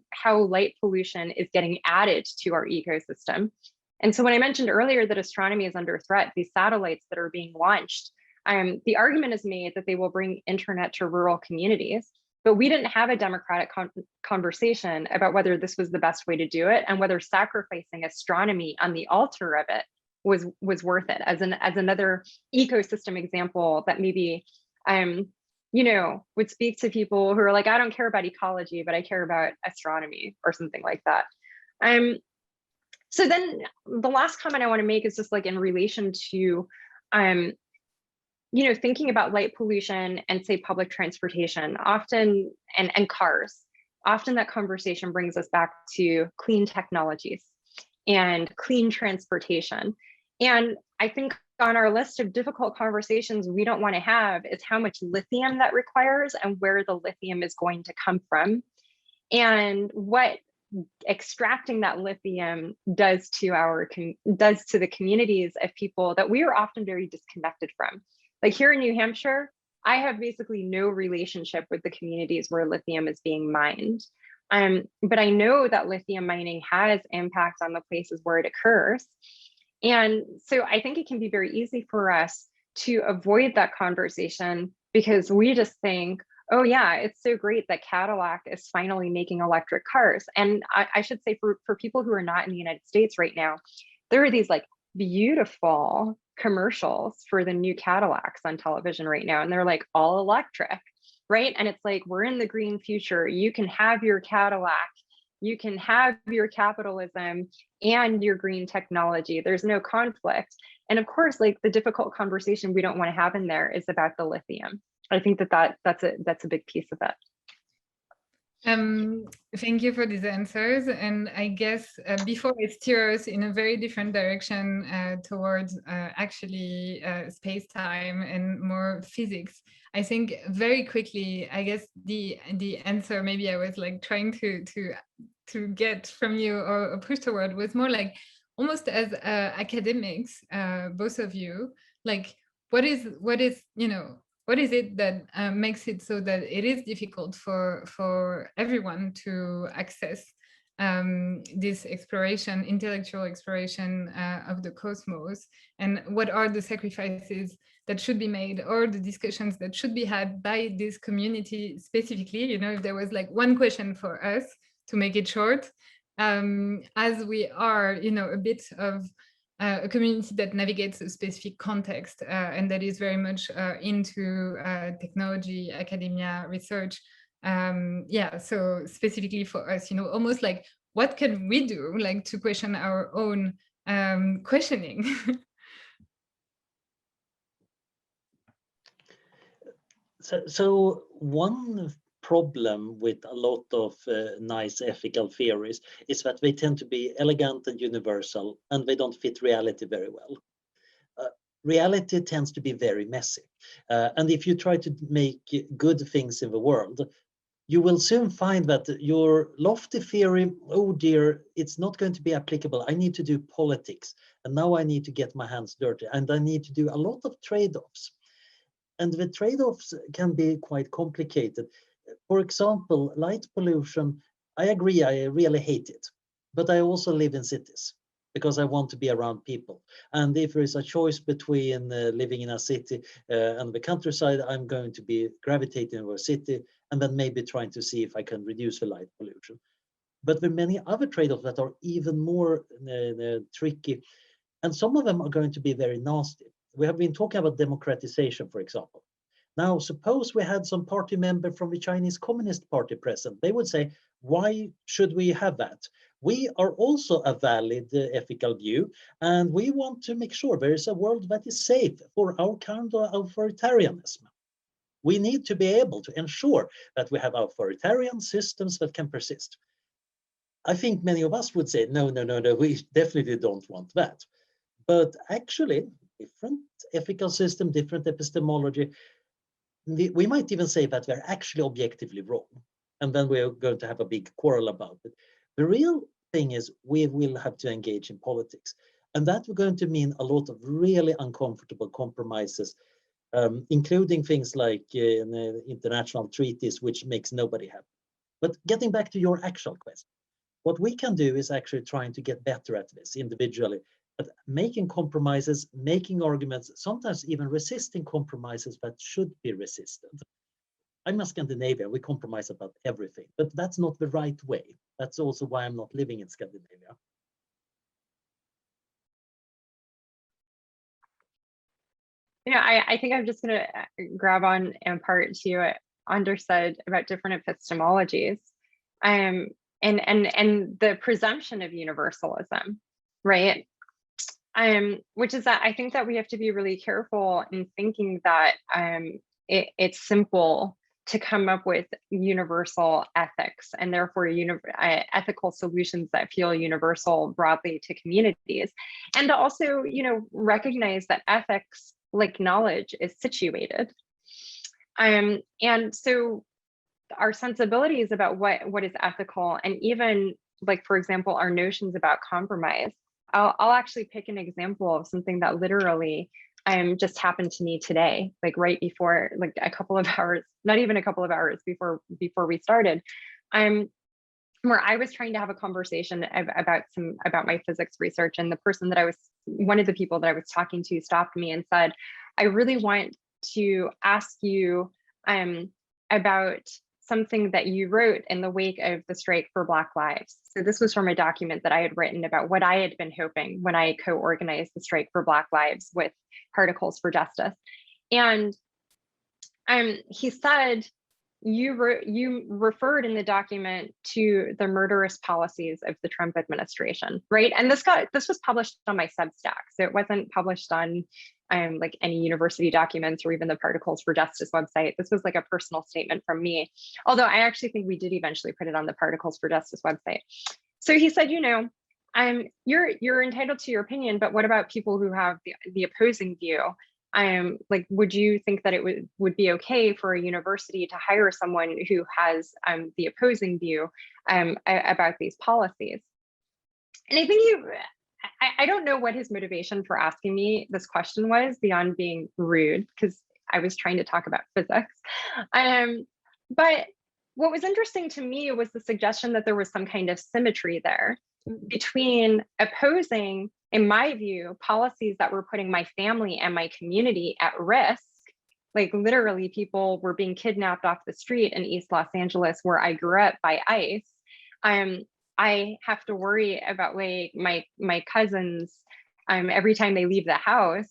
how light pollution is getting added to our ecosystem. And so when I mentioned earlier that astronomy is under threat, these satellites that are being launched, the argument is made that they will bring internet to rural communities. But we didn't have a democratic conversation about whether this was the best way to do it and whether sacrificing astronomy on the altar of it was worth it as another ecosystem example that maybe would speak to people who are like, I don't care about ecology, but I care about astronomy or something like that. So then the last comment I want to make is just like in relation to thinking about light pollution and say public transportation often and cars, often that conversation brings us back to clean technologies and clean transportation. And I think on our list of difficult conversations we don't want to have is how much lithium that requires and where the lithium is going to come from and what extracting that lithium does to the communities of people that we are often very disconnected from. Like here in New Hampshire, I have basically no relationship with the communities where lithium is being mined. But I know that lithium mining has impact on the places where it occurs. And so I think it can be very easy for us to avoid that conversation because we just think, oh yeah, it's so great that Cadillac is finally making electric cars. And I should say for people who are not in the United States right now, there are these like beautiful commercials for the new Cadillacs on television right now. And they're like all electric, right? And it's like, we're in the green future. You can have your Cadillac, you can have your capitalism and your green technology. There's no conflict. And of course, like the difficult conversation we don't want to have in there is about the lithium. I think that's a big piece of it. Thank you for these answers. And I guess before I steer us in a very different direction towards actually space-time and more physics, I think very quickly, I guess the answer maybe I was like trying to get from you or push toward was more like almost as academics, both of you, like what is it that makes it so that it is difficult for everyone to access this exploration, intellectual exploration of the cosmos, and what are the sacrifices that should be made, or the discussions that should be had by this community specifically. You know, if there was like one question for us, to make it short, as we are, you know, a bit of a community that navigates a specific context and that is very much into technology, academia, research. Yeah, so specifically for us, you know, almost like, what can we do, like, to question our own questioning? So one problem with a lot of nice ethical theories is that they tend to be elegant and universal, and they don't fit reality very well. Reality tends to be very messy. And if you try to make good things in the world, you will soon find that your lofty theory, oh dear, it's not going to be applicable. I need to do politics, and now I need to get my hands dirty, and I need to do a lot of trade-offs. And the trade-offs can be quite complicated. For example, light pollution, I agree, I really hate it, but I also live in cities because I want to be around people. And if there is a choice between living in a city and the countryside, I'm going to be gravitating over a city and then maybe trying to see if I can reduce the light pollution. But there are many other trade-offs that are even more tricky. And some of them are going to be very nasty. We have been talking about democratization, for example. Now, suppose we had some party member from the Chinese Communist Party present. They would say, why should we have that? We are also a valid ethical view, and we want to make sure there is a world that is safe for our kind of authoritarianism. We need to be able to ensure that we have authoritarian systems that can persist. I think many of us would say, no, we definitely don't want that. But actually, different ethical system, different epistemology, we might even say that they're actually objectively wrong. And then we're going to have a big quarrel about it. The real thing is we will have to engage in politics. And that we're going to mean a lot of really uncomfortable compromises, including things like international treaties, which makes nobody happy. But getting back to your actual question, what we can do is actually trying to get better at this individually, but making compromises, making arguments, sometimes even resisting compromises that should be resisted. I'm a Scandinavian, we compromise about everything, but that's not the right way. That's also why I'm not living in Scandinavia. You know, I think I'm just going to grab on in part to what Anders said about different epistemologies, and the presumption of universalism, right? Which is that I think that we have to be really careful in thinking that it's simple to come up with universal ethics and therefore ethical solutions that feel universal broadly to communities, and to also, you know, recognize that ethics, like knowledge, is situated. And so our sensibilities about what is ethical, and even, like, for example, our notions about compromise. I'll actually pick an example of something that literally just happened to me today, like right before, like a couple of hours, not even a couple of hours before we started, where I was trying to have a conversation about my physics research, and one of the people that I was talking to stopped me and said, I really want to ask you about something that you wrote in the wake of the strike for Black Lives. So this was from a document that I had written about what I had been hoping when I co-organized the strike for Black Lives with Particles for Justice. And he said, you referred in the document to the murderous policies of the Trump administration, right? And this was published on my Substack, so it wasn't published on like any university documents or even the Particles for Justice website. This was like a personal statement from me, although I actually think we did eventually put it on the Particles for Justice website. So he said, you know, you're entitled to your opinion, but what about people who have the opposing view? Like, would you think that it would be okay for a university to hire someone who has the opposing view about these policies? And I think I don't know what his motivation for asking me this question was, beyond being rude, because I was trying to talk about physics. But what was interesting to me was the suggestion that there was some kind of symmetry there between opposing, in my view, policies that were putting my family and my community at risk. Like literally people were being kidnapped off the street in East Los Angeles, where I grew up, by ICE. I have to worry about like my cousins every time they leave the house,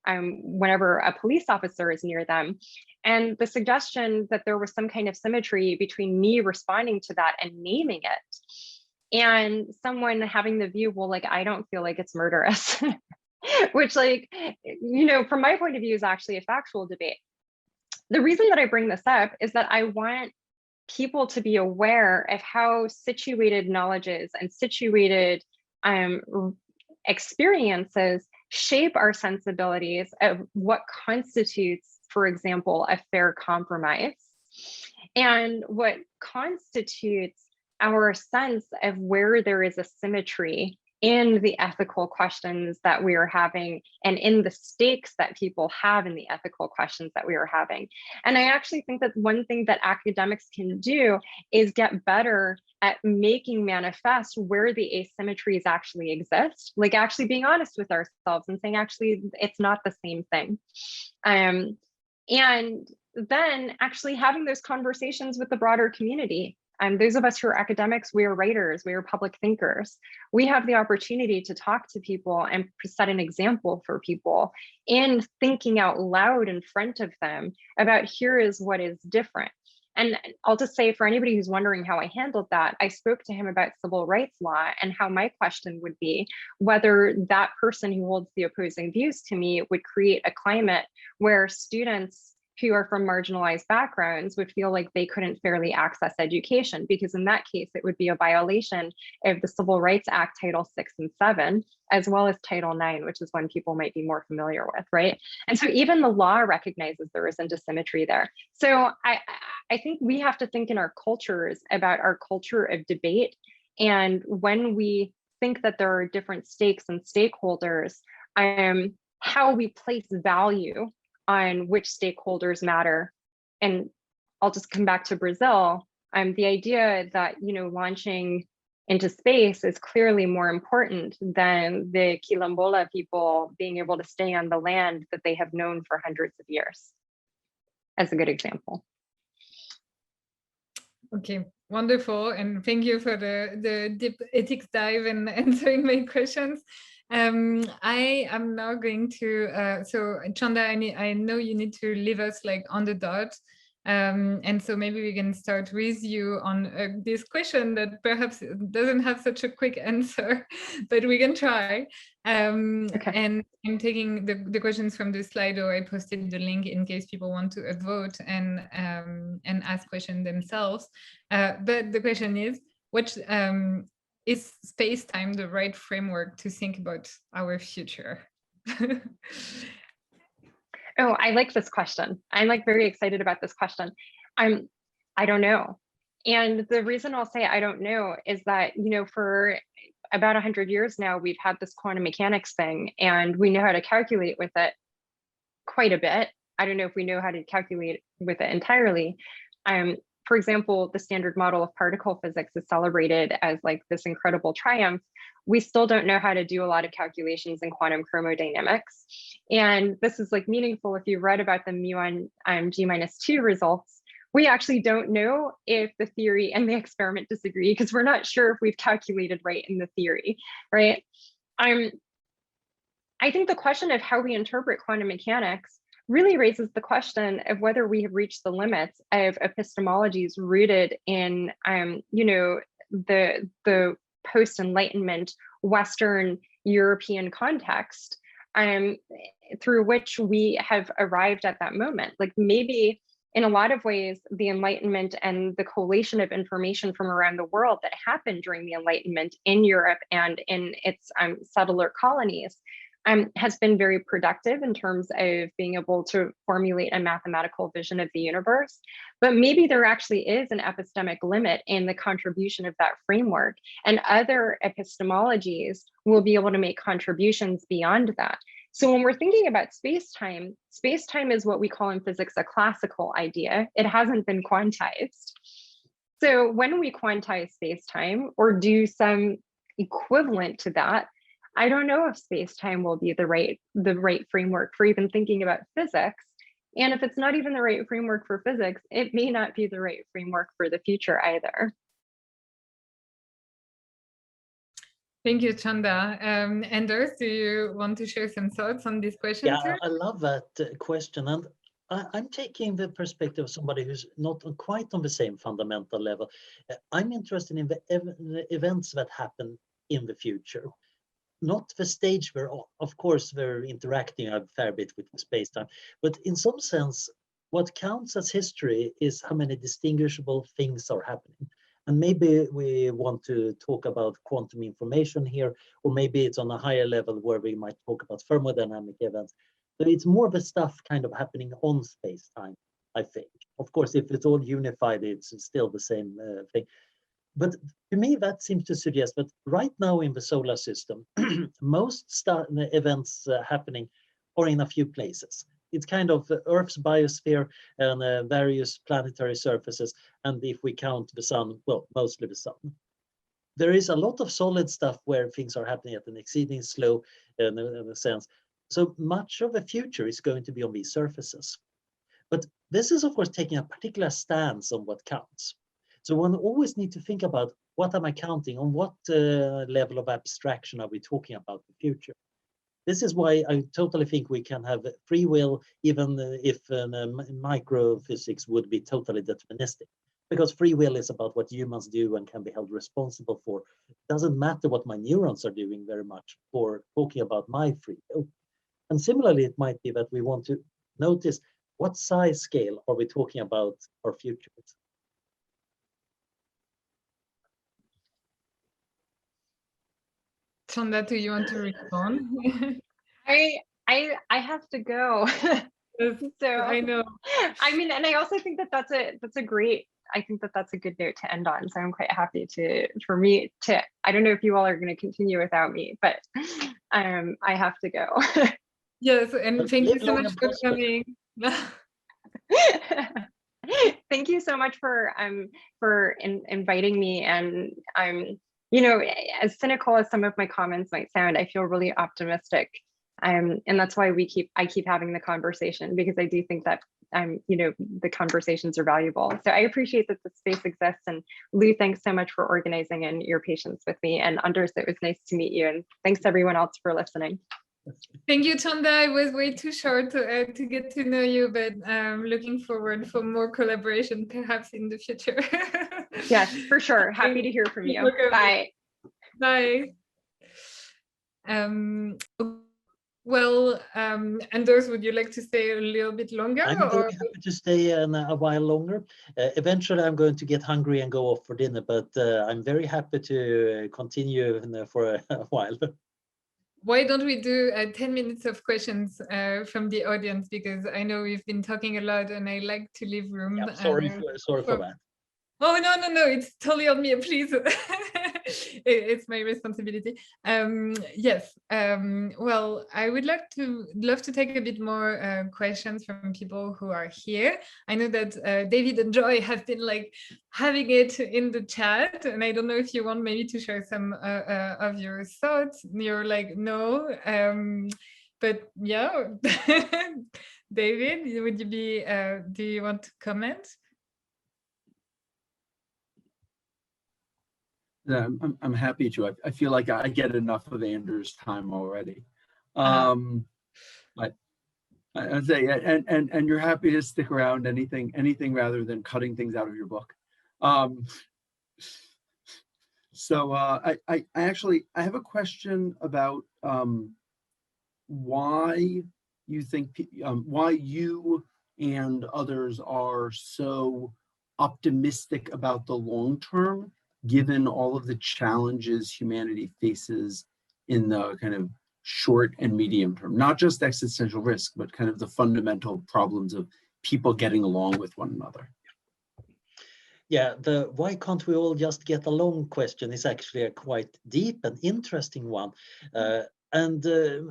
whenever a police officer is near them. And the suggestion that there was some kind of symmetry between me responding to that and naming it, and someone having the view, well, like, I don't feel like it's murderous, which, like, you know, from my point of view is actually a factual debate. The reason that I bring this up is that I want people to be aware of how situated knowledges and situated experiences shape our sensibilities of what constitutes, for example, a fair compromise, and what constitutes our sense of where there is a symmetry in the ethical questions that we are having and in the stakes that people have in the ethical questions that we are having. And I actually think that one thing that academics can do is get better at making manifest where the asymmetries actually exist, like actually being honest with ourselves and saying, actually, it's not the same thing. And then actually having those conversations with the broader community. Those of us who are academics, we are writers, we are public thinkers. We have the opportunity to talk to people and set an example for people in thinking out loud in front of them about here is what is different. And I'll just say, for anybody who's wondering how I handled that, I spoke to him about civil rights law and how my question would be whether that person who holds the opposing views to me would create a climate where students who are from marginalized backgrounds would feel like they couldn't fairly access education, because in that case, it would be a violation of the Civil Rights Act, Title 6 and 7, as well as Title 9, which is one people might be more familiar with, right? And so even the law recognizes there isn't a symmetry there. So I think we have to think in our cultures about our culture of debate. And when we think that there are different stakes and stakeholders, how we place value on which stakeholders matter. And I'll just come back to Brazil. The idea that, you know, launching into space is clearly more important than the Quilombola people being able to stay on the land that they have known for hundreds of years, as a good example. Okay, wonderful. And thank you for the deep ethics dive and answering my questions. I am now going to, so Chanda, I know you need to leave us like on the dot. And so maybe we can start with you on this question that perhaps doesn't have such a quick answer, but we can try. Okay. And I'm taking the questions from the Slido. I posted the link in case people want to vote and ask questions themselves. But the question is, what is space-time the right framework to think about our future? Oh, I like this question. I'm like very excited about this question. I don't know. And the reason I'll say I don't know is that, you know, for about 100 years now, we've had this quantum mechanics thing and we know how to calculate with it quite a bit. I don't know if we know how to calculate with it entirely. For example, the standard model of particle physics is celebrated as like this incredible triumph. We still don't know how to do a lot of calculations in quantum chromodynamics. And this is like meaningful if you read about the mu on G-2 results. We actually don't know if the theory and the experiment disagree because we're not sure if we've calculated right in the theory, right? I think the question of how we interpret quantum mechanics really raises the question of whether we have reached the limits of epistemologies rooted in, you know, the post-Enlightenment Western European context, through which we have arrived at that moment. Like maybe in a lot of ways, the Enlightenment and the collation of information from around the world that happened during the Enlightenment in Europe and in its settler colonies has been very productive in terms of being able to formulate a mathematical vision of the universe. But maybe there actually is an epistemic limit in the contribution of that framework, and other epistemologies will be able to make contributions beyond that. So when we're thinking about space-time, space-time is what we call in physics a classical idea. It hasn't been quantized. So when we quantize space-time or do some equivalent to that, I don't know if space-time will be the right framework for even thinking about physics. And if it's not even the right framework for physics, it may not be the right framework for the future either. Thank you, Chanda. Anders, do you want to share some thoughts on this question? Yeah, I love that question. And I'm taking the perspective of somebody who's not quite on the same fundamental level. I'm interested in the events that happen in the future. Not the stage where, of course, we're interacting a fair bit with space-time, but in some sense, what counts as history is how many distinguishable things are happening. And maybe we want to talk about quantum information here, or maybe it's on a higher level where we might talk about thermodynamic events. So it's more of the stuff kind of happening on space-time, I think. Of course, if it's all unified, it's still the same thing. But to me, that seems to suggest that right now in the solar system, most events happening are in a few places. It's kind of Earth's biosphere and various planetary surfaces. And if we count the sun, well, mostly the sun. There is a lot of solid stuff where things are happening at an exceeding slow in a sense. So much of the future is going to be on these surfaces. But this is, of course, taking a particular stance on what counts. So one always need to think about, what am I counting? On what level of abstraction are we talking about the future? This is why I totally think we can have free will, even if microphysics would be totally deterministic. Because free will is about what humans do and can be held responsible for. It doesn't matter what my neurons are doing very much for talking about my free will. And similarly, it might be that we want to notice, what size scale are we talking about our future? Chanda, do you want to respond? I have to go. So I know. I mean, and I also think that that's a great. I think that that's a good note to end on. So I'm quite happy for me to. I don't know if you all are going to continue without me, but I have to go. Yes, and thank you so much for coming. Thank you so much for inviting me, and you know, as cynical as some of my comments might sound, I feel really optimistic, and that's why I keep having the conversation, because I do think that you know, the conversations are valuable. So I appreciate that the space exists, and Lou, thanks so much for organizing and your patience with me, and Anders, it was nice to meet you, and thanks to everyone else for listening. Thank you, Chanda. It was way too short to get to know you, but looking forward for more collaboration, perhaps in the future. Yes, for sure. Happy to hear from you. Bye. Bye. Well, Anders, would you like to stay a little bit longer? I'm very happy to stay a while longer. Eventually, I'm going to get hungry and go off for dinner, but I'm very happy to continue for a while. Why don't we do 10 minutes of questions from the audience, because I know we've been talking a lot and I like to leave room. Yeah, sorry for that. Oh, no, it's totally on me, please. It's my responsibility. Yes, well, I would love to take a bit more questions from people who are here. I know that David and Joy have been like having it in the chat, and I don't know if you want maybe to share some of your thoughts. You're like, no, but yeah. David, would you be, do you want to comment? Yeah, I'm happy to. I feel like I get enough of Anders' time already. But I'd say, and you're happy to stick around, anything rather than cutting things out of your book. So I have a question about why you think why you and others are so optimistic about the long term, given all of the challenges humanity faces in the kind of short and medium term, not just existential risk, but kind of the fundamental problems of people getting along with one another. Yeah, the why can't we all just get along question is actually a quite deep and interesting one. And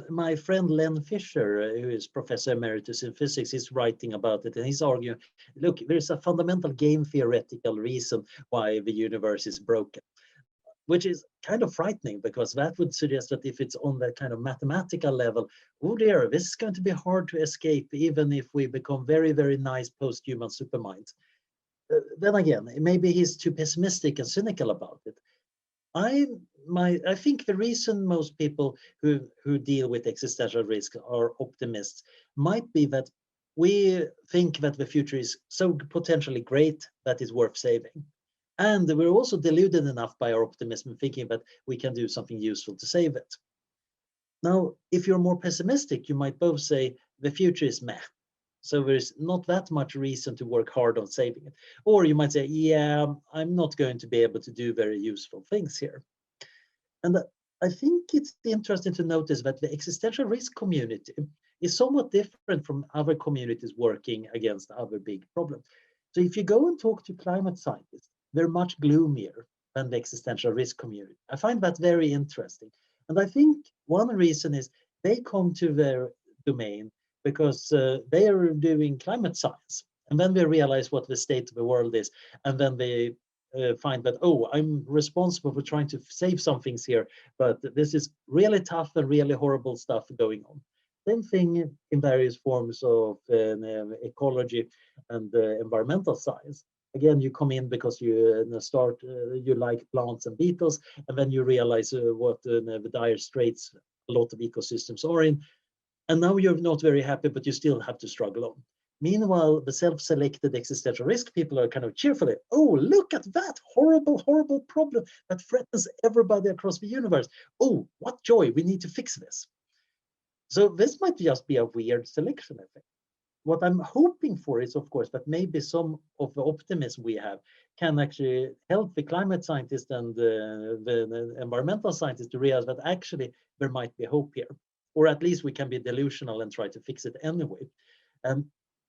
my friend Len Fisher, who is Professor Emeritus in Physics, is writing about it, and he's arguing, look, there's a fundamental game theoretical reason why the universe is broken, which is kind of frightening, because that would suggest that if it's on that kind of mathematical level, oh dear, this is going to be hard to escape, even if we become very, very nice post-human superminds. Then again, maybe he's too pessimistic and cynical about it. I think the reason most people who deal with existential risk are optimists might be that we think that the future is so potentially great that it's worth saving. And we're also deluded enough by our optimism thinking that we can do something useful to save it. Now, if you're more pessimistic, you might both say the future is meh, so there's not that much reason to work hard on saving it. Or you might say, yeah, I'm not going to be able to do very useful things here. And I think it's interesting to notice that the existential risk community is somewhat different from other communities working against other big problems. So if you go and talk to climate scientists, they're much gloomier than the existential risk community. I find that very interesting. And I think one reason is they come to their domain because they are doing climate science. And then they realize what the state of the world is. And then they find that, oh, I'm responsible for trying to save some things here, but this is really tough and really horrible stuff going on. Same thing in various forms of ecology and environmental science. Again, you come in because you you like plants and beetles, and then you realize what the dire straits a lot of ecosystems are in. And now you're not very happy, but you still have to struggle on. Meanwhile, the self-selected existential risk people are kind of cheerfully, oh, look at that horrible, horrible problem that threatens everybody across the universe. Oh, what joy, we need to fix this. So this might just be a weird selection effect. What I'm hoping for is, of course, that maybe some of the optimism we have can actually help the climate scientists and the environmental scientists to realize that actually there might be hope here, or at least we can be delusional and try to fix it anyway.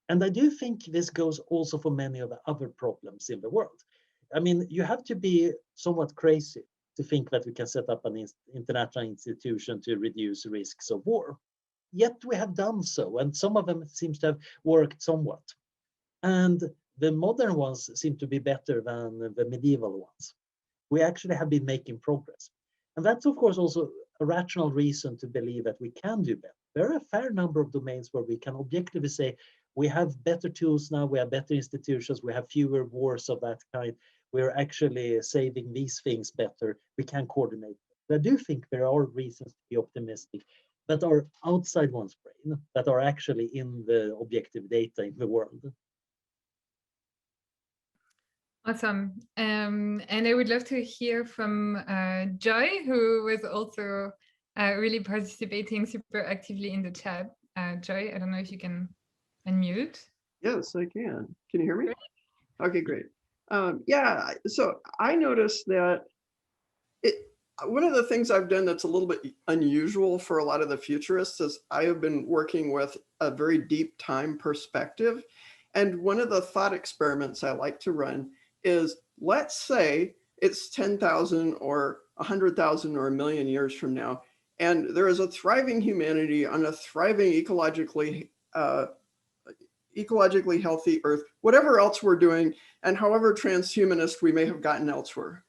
And I do think this goes also for many of the other problems in the world. I mean, you have to be somewhat crazy to think that we can set up an international institution to reduce risks of war. Yet we have done so, and some of them seems to have worked somewhat. And the modern ones seem to be better than the medieval ones. We actually have been making progress. And that's, of course, also a rational reason to believe that we can do better. There are a fair number of domains where we can objectively say, we have better tools now, we have better institutions, we have fewer wars of that kind. We're actually saving these things better. We can coordinate. I do think there are reasons to be optimistic that are outside one's brain, that are actually in the objective data in the world. Awesome. And I would love to hear from Joy, who was also really participating super actively in the chat. Joy, I don't know if you can unmute. Yes, I can. Can you hear me? Great. Okay, great. Yeah, so I noticed that one of the things I've done that's a little bit unusual for a lot of the futurists is I have been working with a very deep time perspective. And one of the thought experiments I like to run is, let's say it's 10,000 or 100,000 or 1,000,000 years from now, and there is a thriving humanity on a thriving ecologically healthy Earth, whatever else we're doing, and however transhumanist we may have gotten elsewhere.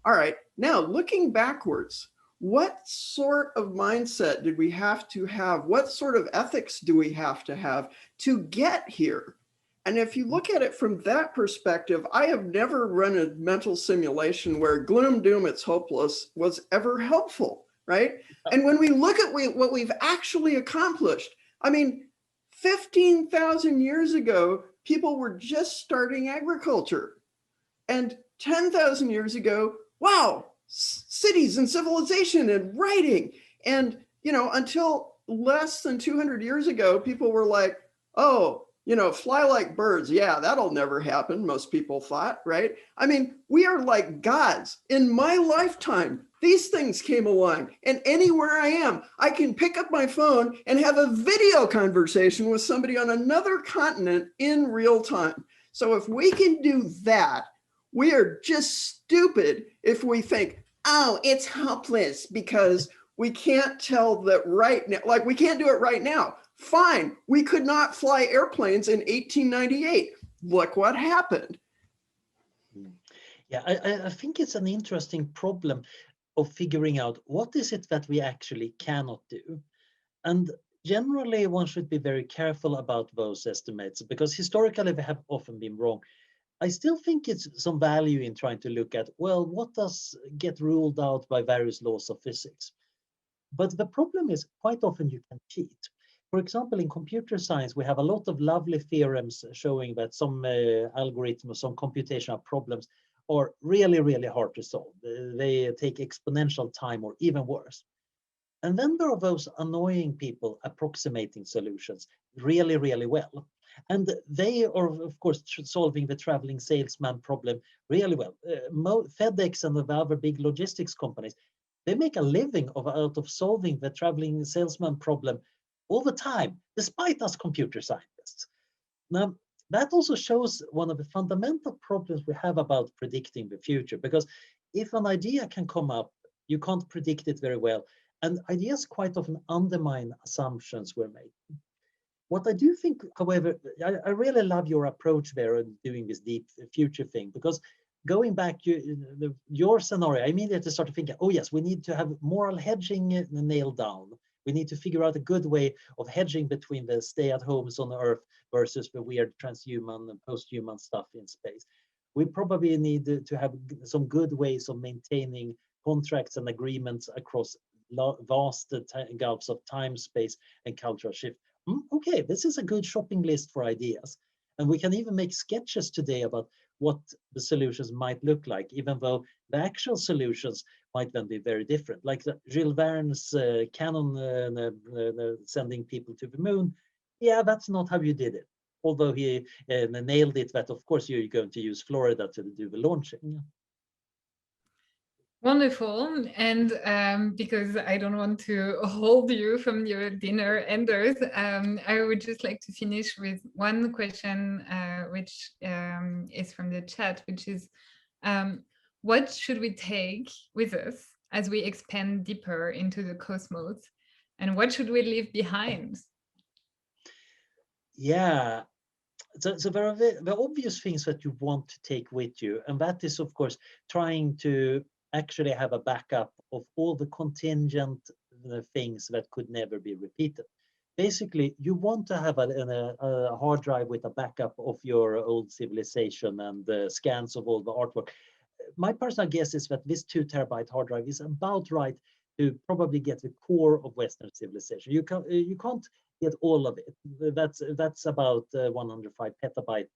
All right, now looking backwards, what sort of mindset did we have to have? What sort of ethics do we have to get here? And if you look at it from that perspective, I have never run a mental simulation where gloom, doom, it's hopeless was ever helpful, right? And when we look at what we've actually accomplished, I mean, 15,000 years ago, people were just starting agriculture. And 10,000 years ago, wow, cities and civilization and writing. And, you know, until less than 200 years ago, people were like, oh, you know, fly like birds. Yeah, that'll never happen, most people thought, right? I mean, we are like gods. In my lifetime, these things came along, and anywhere I am, I can pick up my phone and have a video conversation with somebody on another continent in real time. So if we can do that, we are just stupid if we think, oh, it's hopeless because we can't tell that right now, like we can't do it right now. Fine, we could not fly airplanes in 1898. Look what happened. Yeah, I think it's an interesting problem of figuring out what is it that we actually cannot do. And generally, one should be very careful about those estimates because historically they have often been wrong. I still think it's some value in trying to look at, well, what does get ruled out by various laws of physics? But the problem is quite often you can cheat. For example, in computer science, we have a lot of lovely theorems showing that some algorithm or some computational problems are really, really hard to solve. They take exponential time or even worse. And then there are those annoying people approximating solutions really, really well. And they are, of course, solving the traveling salesman problem really well. FedEx and the other big logistics companies, they make a living out of solving the traveling salesman problem all the time, despite us computer scientists. Now, that also shows one of the fundamental problems we have about predicting the future, because if an idea can come up, you can't predict it very well. And ideas quite often undermine assumptions we're making. What I do think, however, I really love your approach there in doing this deep future thing, because going back your scenario, I immediately started thinking, oh yes, we need to have moral hedging nailed down. We need to figure out a good way of hedging between the stay-at-homes on Earth versus the weird transhuman and post-human stuff in space. We probably need to have some good ways of maintaining contracts and agreements across vast gulfs of time, space, and cultural shift. Okay, this is a good shopping list for ideas. And we can even make sketches today about what the solutions might look like, even though the actual solutions might then be very different. Like Jules Verne's Cannon sending people to the moon. Yeah, that's not how you did it. Although he nailed it that, of course, you're going to use Florida to do the launching. Wonderful. And because I don't want to hold you from your dinner enders, I would just like to finish with one question, which is from the chat, which is, what should we take with us as we expand deeper into the cosmos? And what should we leave behind? Yeah. So there are the obvious things that you want to take with you. And that is, of course, trying to actually have a backup of all the contingent things that could never be repeated. Basically, you want to have a hard drive with a backup of your old civilization and scans of all the artwork. My personal guess is that this 2 terabyte hard drive is about right to probably get the core of Western civilization. You can't get all of it. That's about 105 petabyte,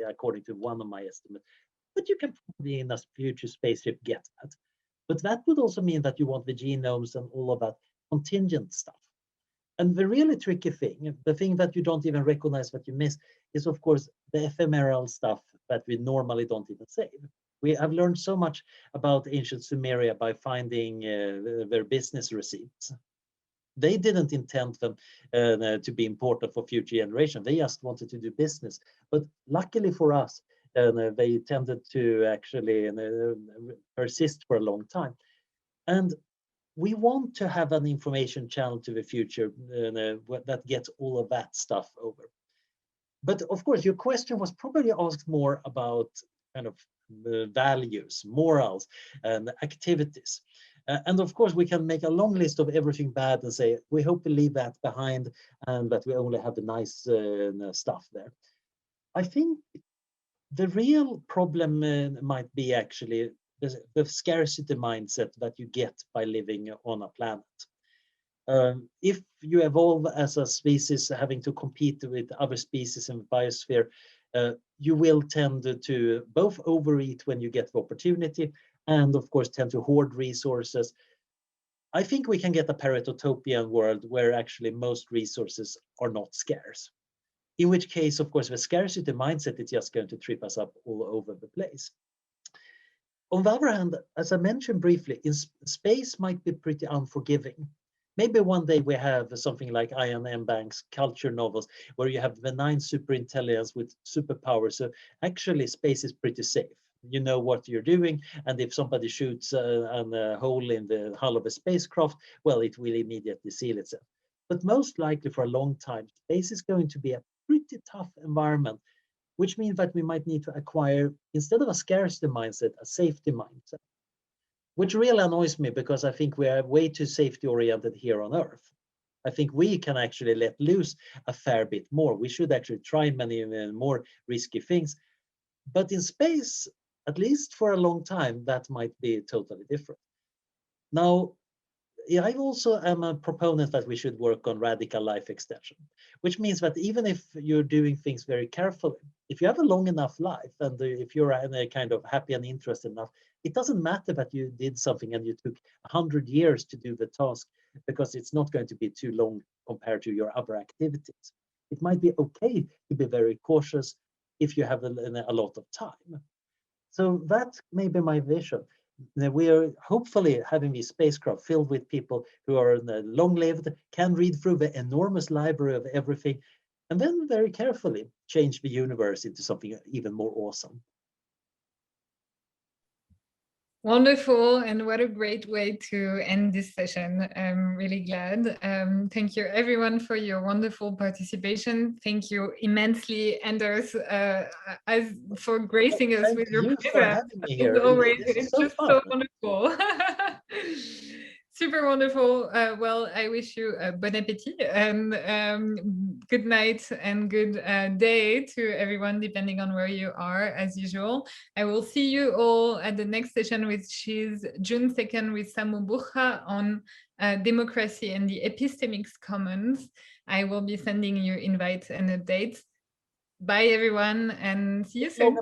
according to one of my estimates. But you can probably in a future spaceship get that. But that would also mean that you want the genomes and all of that contingent stuff. And the really tricky thing, the thing that you don't even recognize that you miss, is of course the ephemeral stuff that we normally don't even save. We have learned so much about ancient Sumeria by finding their business receipts. They didn't intend them to be important for future generations. They just wanted to do business. But luckily for us, they tended to actually persist for a long time. And we want to have an information channel to the future that gets all of that stuff over. But of course, your question was probably asked more about kind of values, morals, and activities. And of course, we can make a long list of everything bad and say, we hope we leave that behind and that we only have the nice stuff there. I think the real problem might be actually the scarcity mindset that you get by living on a planet. If you evolve as a species having to compete with other species in the biosphere, you will tend to both overeat when you get the opportunity and of course tend to hoard resources. I think we can get a paratotopian world where actually most resources are not scarce. In which case, of course, the scarcity mindset is just going to trip us up all over the place. On the other hand, as I mentioned briefly, space might be pretty unforgiving. Maybe one day we have something like Ian M. Banks' culture novels, where you have benign superintelligence with superpowers. So actually, space is pretty safe. you know what you're doing, and if somebody shoots a hole in the hull of a spacecraft, well, it will immediately seal itself. But most likely for a long time, space is going to be a pretty tough environment, which means that we might need to acquire, instead of a scarcity mindset, a safety mindset, which really annoys me because I think we are way too safety oriented here on Earth. I think we can actually let loose a fair bit more. We should actually try many more risky things. But in space, at least for a long time, that might be totally different. Now, I also am a proponent that we should work on radical life extension, which means that even if you're doing things very carefully, if you have a long enough life and if you're kind of happy and interested enough, it doesn't matter that you did something and you took 100 years to do the task, because it's not going to be too long compared to your other activities. It might be okay to be very cautious if you have a lot of time. So that may be my vision. We are hopefully having these spacecraft filled with people who are long-lived, can read through the enormous library of everything, and then very carefully change the universe into something even more awesome. Wonderful, and what a great way to end this session. I'm really glad. Thank you everyone for your wonderful participation. Thank you immensely, Anders, for gracing us with your presence. For having me here. It's just so wonderful. Super wonderful. Well, I wish you bon appetit and good night and good day to everyone, depending on where you are, as usual. I will see you all at the next session, which is June 2nd with Samu Burja on democracy and the epistemic commons. I will be sending you invites and updates. Bye, everyone, and see you soon.